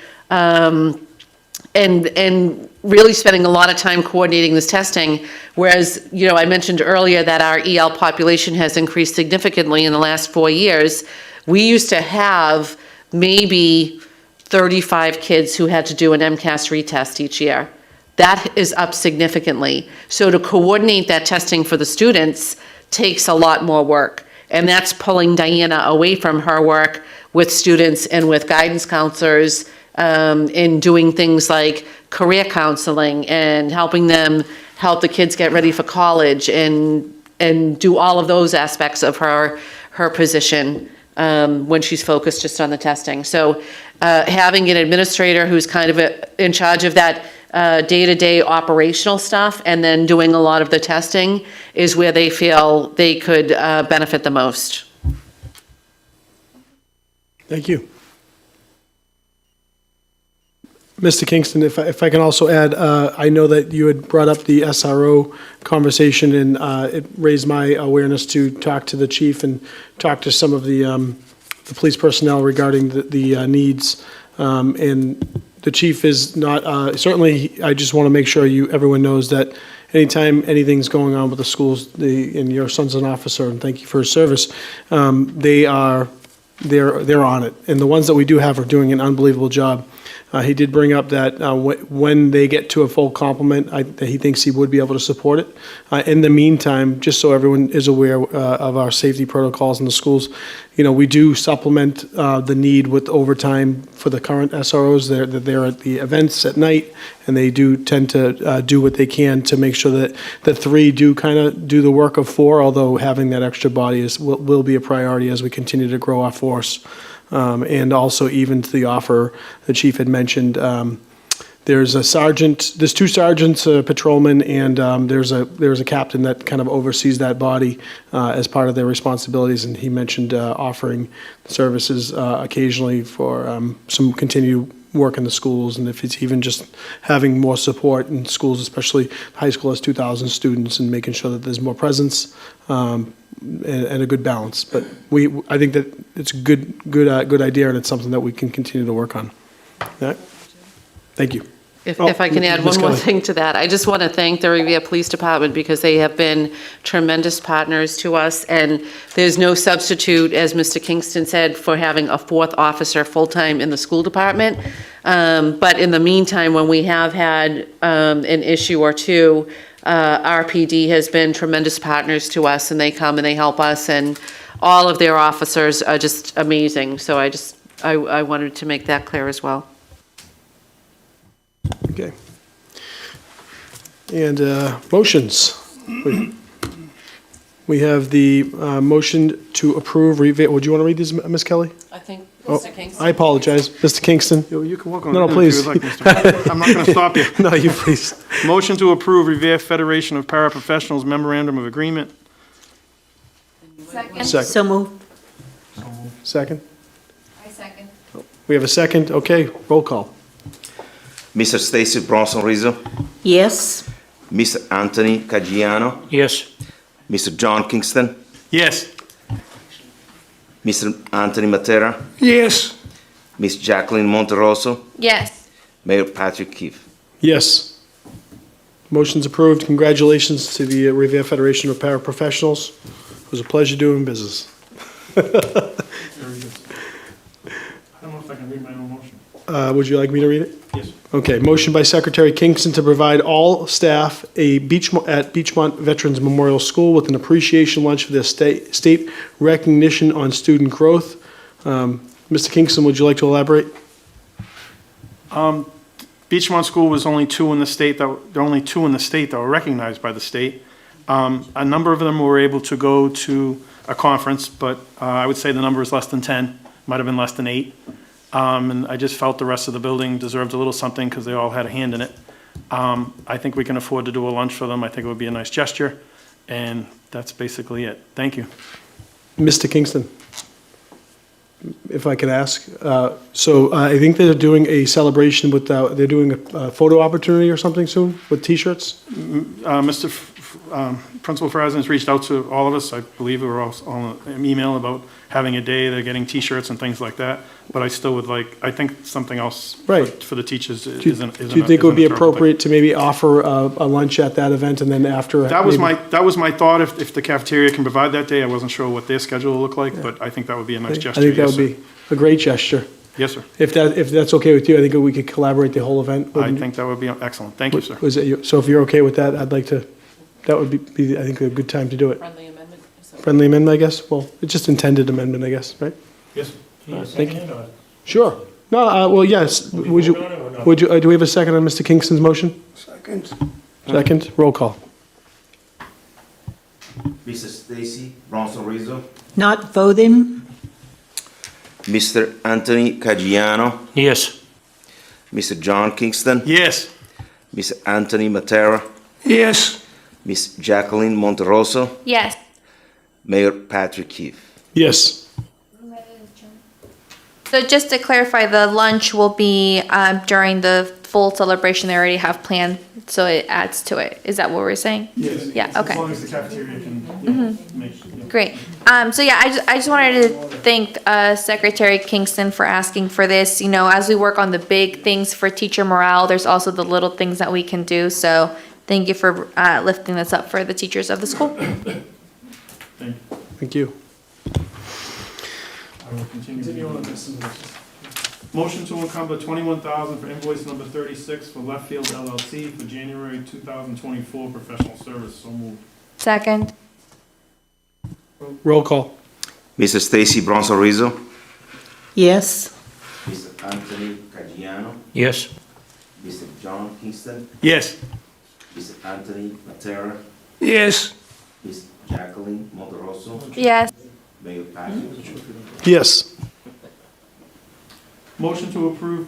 and really spending a lot of time coordinating this testing, whereas, I mentioned earlier that our EL population has increased significantly in the last 4 years. We used to have maybe 35 kids who had to do an MCAS retest each year. That is up significantly. So to coordinate that testing for the students takes a lot more work. And that's pulling Diana away from her work with students and with guidance counselors in doing things like career counseling and helping them help the kids get ready for college and do all of those aspects of her position when she's focused just on the testing. So having an administrator who's kind of in charge of that day-to-day operational stuff and then doing a lot of the testing is where they feel they could benefit the most. Thank you. Mr. Kingston, if I can also add, I know that you had brought up the SRO conversation, and it raised my awareness to talk to the chief and talk to some of the police personnel regarding the needs. And the chief is not, certainly, I just want to make sure everyone knows that anytime anything's going on with the schools, and your son's an officer, and thank you for his service, they're on it. And the ones that we do have are doing an unbelievable job. He did bring up that when they get to a full complement, that he thinks he would be able to support it. In the meantime, just so everyone is aware of our safety protocols in the schools, we do supplement the need with overtime for the current SROs. They're at the events at night, and they do tend to do what they can to make sure that the 3 do kind of do the work of 4, although having that extra body will be a priority as we continue to grow our force. And also even to the offer the chief had mentioned, there's a sergeant, there's 2 sergeants, a patrolman, and there's a captain that kind of oversees that body as part of their responsibilities. And he mentioned offering services occasionally for some continued work in the schools, and if it's even just having more support in schools, especially high school has 2,000 students, and making sure that there's more presence and a good balance. But I think that it's a good idea, and it's something that we can continue to work on. Yeah. Thank you. If I can add one more thing to that, I just want to thank the Revere Police Department because they have been tremendous partners to us, and there's no substitute, as Mr. Kingston said, for having a 4th officer full-time in the school department. But in the meantime, when we have had an issue or two, RPD has been tremendous partners to us, and they come and they help us, and all of their officers are just amazing. So I wanted to make that clear as well. Okay. And motions. We have the motion to approve. Would you want to read these, Ms. Kelly? I think Mr. Kingston. I apologize, Mr. Kingston. You can walk on. No, please. Like, I'm not going to stop you. No, you please. Motion to approve Revere Federation of Paraprofessionals Memorandum of Agreement. Second. So moved. Second? I second. We have a second. Okay, roll call. Mr. Stacy Bronson Rizzo, Yes. Mr. Anthony Caggiano, Yes. Mr. John Kingston, Yes. Mr. Anthony Matera, Yes. Ms. Jacqueline Monterosso, Yes. Mayor Patrick Keefe. Yes. Motion's approved. Congratulations to the Revere Federation of Paraprofessionals. It was a pleasure doing business. I don't know if I can read my own motion. Would you like me to read it? Yes. Okay, motion by Secretary Kingston to provide all staff at Beachmont Veterans Memorial School with an appreciation lunch for their state recognition on student growth. Mr. Kingston, would you like to elaborate? Beachmont School was only 2 in the state. There are only 2 in the state that were recognized by the state. A number of them were able to go to a conference, but I would say the number is less than 10, might have been less than 8. And I just felt the rest of the building deserved a little something because they all had a hand in it. I think we can afford to do a lunch for them. I think it would be a nice gesture, and that's basically it. Thank you. Mr. Kingston? if I could ask. So I think they're doing a celebration with, they're doing a photo opportunity or something soon with T-shirts? Principal Frazen has reached out to all of us. I believe we were all on an email about having a day. They're getting T-shirts and things like that. But I still would like, I think something else for the teachers Do isn't. you think it would be appropriate to maybe offer a lunch at that event and then after? That was maybe- my thought. If the cafeteria can provide that day, I wasn't sure what their schedule will look like, but I think that would be a nice gesture. I think that Yes, would sir. be a great gesture. Yes, sir. If that's okay with you, I think we could collaborate the whole event. I think that would be excellent. Thank you, sir. So if you're okay with that, I'd like to, that would be, I think, a good time to do it. Friendly amendment? Friendly amendment, I guess? Well, it's just intended amendment, I guess, right? Yes. Thank you. Sure. No, well, yes. Would you, do we have a second on Mr. Kingston's motion? Second. Second, roll call. Mrs. Stacy Bronson Rizzo, Not voting? Mr. Anthony Caggiano, Yes. Mr. John Kingston, Yes. Mr. Anthony Matera, Yes. Miss Jacqueline Monterosso, Yes. Mayor Patrick Keefe. Yes. So just to clarify, the lunch will be during the full celebration they already have planned, so it adds to it. Is that what we're saying? Yes. Yeah, okay. As long as the cafeteria can make. Great. So yeah, I just wanted to thank Secretary Kingston for asking for this. You know, as we work on the big things for teacher morale, there's also the little things that we can do. So thank you for lifting this up for the teachers of the school. Thank you. I will continue on this. Motion to encumber $21,000 for invoice number 36 for Left Field LLC for January 2024 professional service. So moved. Second. Roll call. Mrs. Stacy Bronson Rizzo, Yes. Mr. Anthony Caggiano, Yes. Mr. John Kingston, Yes. Mr. Anthony Matera, Yes. Miss Jacqueline Monterosso, Yes. Mayor Patrick. Yes. Motion to approve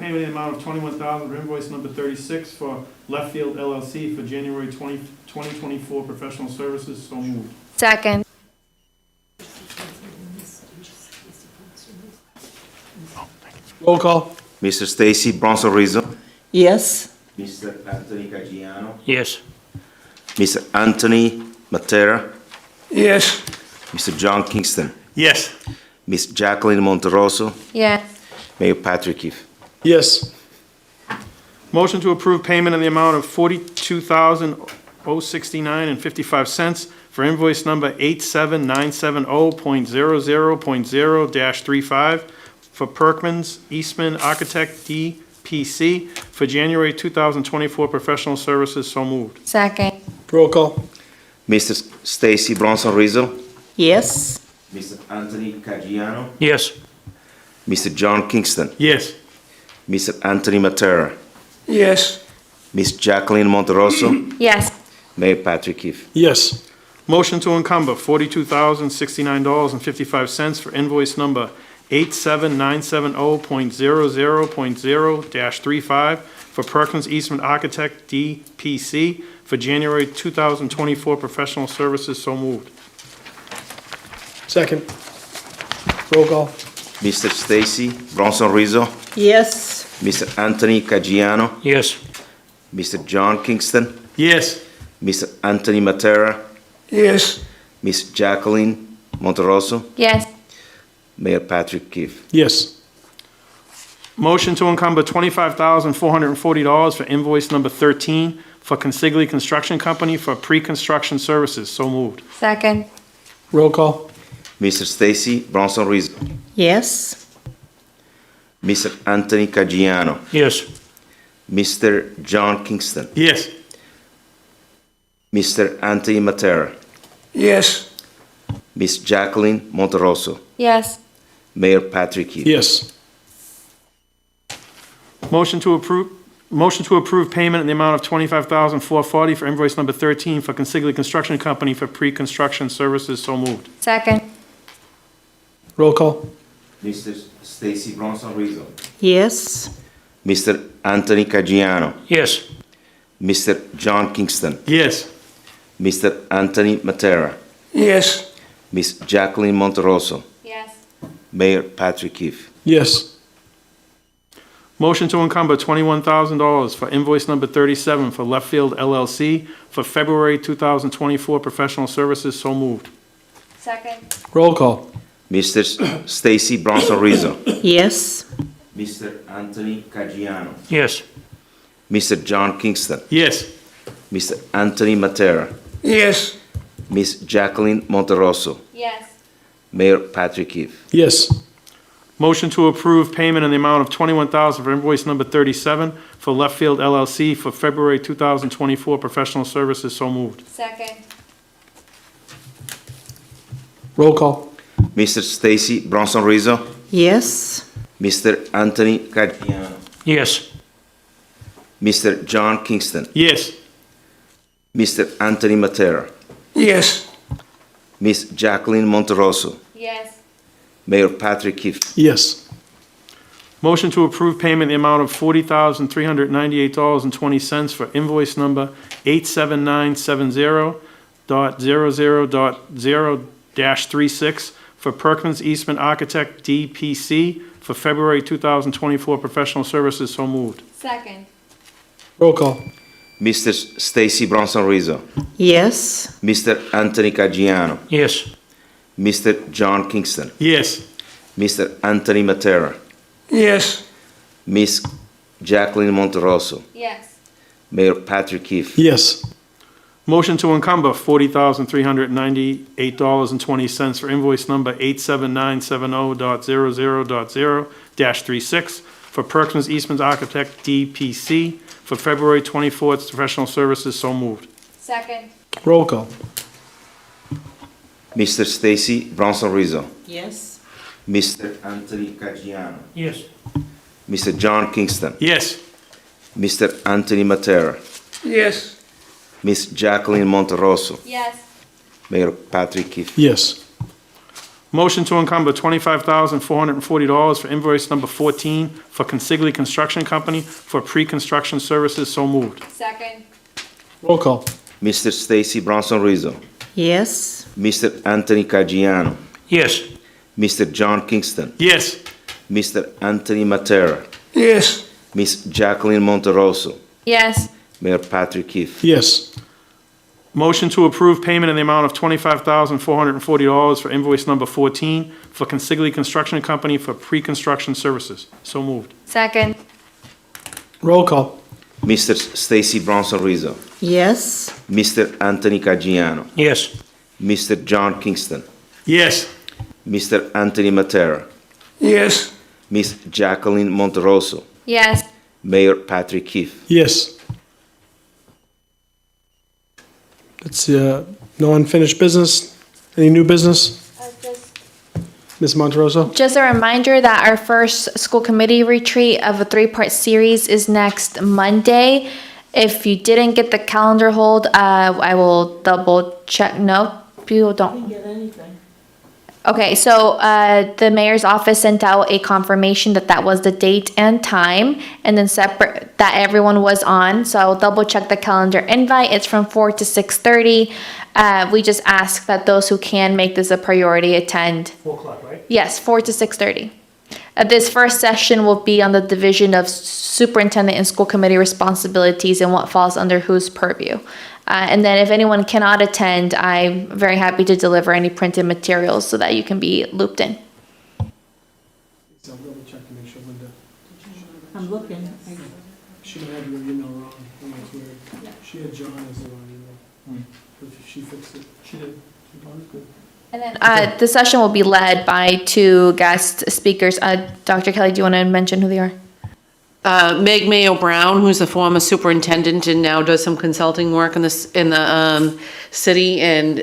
payment in the amount of $21,000 for invoice number 36 for Left Field LLC for January 2024 professional services. So moved. Second. Roll call. Mr. Stacy Bronson Rizzo, Yes. Mr. Anthony Caggiano, Yes. Mr. Anthony Matera, Yes. Mr. John Kingston, Yes. Miss Jacqueline Monterosso, Yes. Mayor Patrick Keefe. Yes. Motion to approve payment in the amount of $42,069.55 for invoice number 87970.00.0-35 for Perkins Eastman Architect DPC for January 2024 professional services. So moved. Second. Roll call. Mr. Stacy Bronson Rizzo, Yes. Mr. Anthony Caggiano, Yes. Mr. John Kingston, Yes. Mr. Anthony Matera, Yes. Miss Jacqueline Monterosso, Yes. Mayor Patrick Keefe. Yes. Motion to encumber $42,069.55 for invoice number 87970.00.0-35 for Perkins Eastman Architect DPC for January 2024 professional services. So moved. Second. Roll call. Mr. Stacy Bronson Rizzo, Yes. Mr. Anthony Caggiano, Yes. Mr. John Kingston, Yes. Mr. Anthony Matera, Yes. Miss Jacqueline Monterosso, Yes. Mayor Patrick Keefe. Yes. Motion to encumber $25,440 for invoice number 13 for Consigli Construction Company for pre-construction services. So moved. Second. Roll call. Mr. Stacy Bronson Rizzo, Yes. Mr. Anthony Caggiano, Yes. Mr. John Kingston, Yes. Mr. Anthony Matera, Yes. Miss Jacqueline Monterosso, Yes. Mayor Patrick Keefe. Yes. Motion to approve payment in the amount of $25,440 for invoice number 13 for Consigli Construction Company for pre-construction services. So moved. Second. Roll call. Mr. Stacy Bronson Rizzo, Yes. Mr. Anthony Caggiano, Yes. Mr. John Kingston, Yes. Mr. Anthony Matera, Yes. Ms. Jacqueline Monterosso, Yes. Mayor Patrick Keefe. Yes. Motion to encumber $21,000 for invoice number 37 for Left Field LLC for February 2024 professional services. So moved. Second. Roll call. Mr. Stacy Bronson Rizzo, Yes. Mr. Anthony Caggiano, Yes. Mr. John Kingston, Yes. Mr. Anthony Matera, Yes. Ms. Jacqueline Monterosso, Yes. Mayor Patrick Keefe. Yes. Motion to approve payment in the amount of $21,000 for invoice number 37 for Left Field LLC for February 2024 professional services. So moved. Second. Roll call. Mr. Stacy Bronson Rizzo, Yes. Mr. Anthony Caggiano, Yes. Mr. John Kingston, Yes. Mr. Anthony Matera, Yes. Ms. Jacqueline Monterosso, Yes. Mayor Patrick Keefe. Yes. Motion to approve payment in the amount of $40,398.20 for invoice number 87970.00.0-36 for Perkins Eastman Architect DPC for February 2024 professional services. So moved. Second. Roll call. Mr. Stacy Bronson Rizzo, Yes. Mr. Anthony Caggiano, Yes. Mr. John Kingston, Yes. Mr. Anthony Matera, Yes. Ms. Jacqueline Monterosso, Yes. Mayor Patrick Keefe. Yes. Motion to encumber $40,398.20 for invoice number 87970.00.0-36 for Perkins Eastman Architect DPC for February 24th professional services. So moved. Second. Roll call. Mr. Stacy Bronson Rizzo, Yes. Mr. Anthony Caggiano, Yes. Mr. John Kingston, Yes. Mr. Anthony Matera, Yes. Ms. Jacqueline Monterosso, Yes. Mayor Patrick Keefe. Yes. Motion to encumber $25,440 for invoice number 14 for Consigli Construction Company for pre-construction services. So moved. Second. Roll call. Mr. Stacy Bronson Rizzo, Yes. Mr. Anthony Caggiano, Yes. Mr. John Kingston, Yes. Mr. Anthony Matera, Yes. Ms. Jacqueline Monterosso, Yes. Mayor Patrick Keefe. Yes. Motion to approve payment in the amount of $25,440 for invoice number 14 for Consigli Construction Company for pre-construction services. So moved. Second. Roll call. Mr. Stacy Bronson Rizzo, Yes. Mr. Anthony Caggiano, Yes. Mr. John Kingston, Yes. Mr. Anthony Matera, Yes. Ms. Jacqueline Monterosso, Yes. Mayor Patrick Keefe. Yes. It's, no unfinished business. Any new business? Ms. Monterosso? Just a reminder that our first school committee retreat of a 3-part series is next Monday. If you didn't get the calendar hold, I will double check. No, people don't. Get anything. Okay, so the mayor's office sent out a confirmation that that was the date and time, and then separate that everyone was on. So I will double check the calendar invite. It's from 4 to 6:30. We just ask that those who can make this a priority attend. 4 o'clock, right? Yes, 4 to 6:30. This first session will be on the division of superintendent and school committee responsibilities and what falls under whose purview. And then if anyone cannot attend, I'm very happy to deliver any printed materials so that you can be looped in. I'll double check to make sure Linda. I'm looking. She might have your email wrong. That's weird. She had John as the wrong email. But she fixed it. She did. Good. And then the session will be led by 2 guest speakers. Dr. Kelly, do you want to mention who they are? Meg Mayo Brown, who's a former superintendent and now does some consulting work in the city, and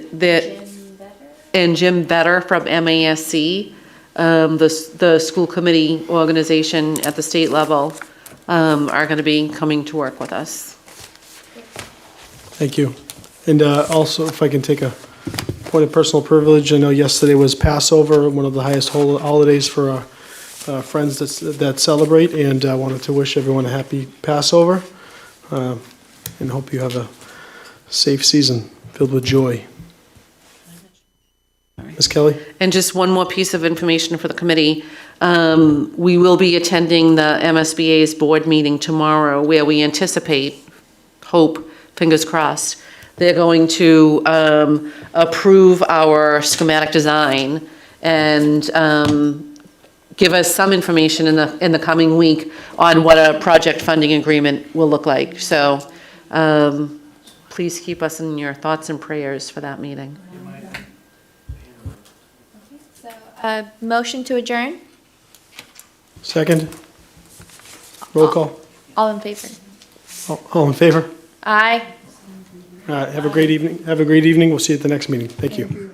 Jim Better from MASC, the school committee organization at the state level, are going to be coming to work with us. Thank you. And also, if I can take a point of personal privilege, I know yesterday was Passover, one of the highest holidays for our friends that celebrate, and I wanted to wish everyone a happy Passover, and hope you have a safe season filled with joy. Ms. Kelly? And just one more piece of information for the committee. We will be attending the MSBA's board meeting tomorrow, where we anticipate, hope, fingers crossed, they're going to approve our schematic design and give us some information in the coming week on what a project funding agreement will look like. So please keep us in your thoughts and prayers for that meeting. Motion to adjourn? Second? Roll call. All in favor? All in favor? Aye. All right, have a great evening. Have a great evening. We'll see you at the next meeting. Thank you.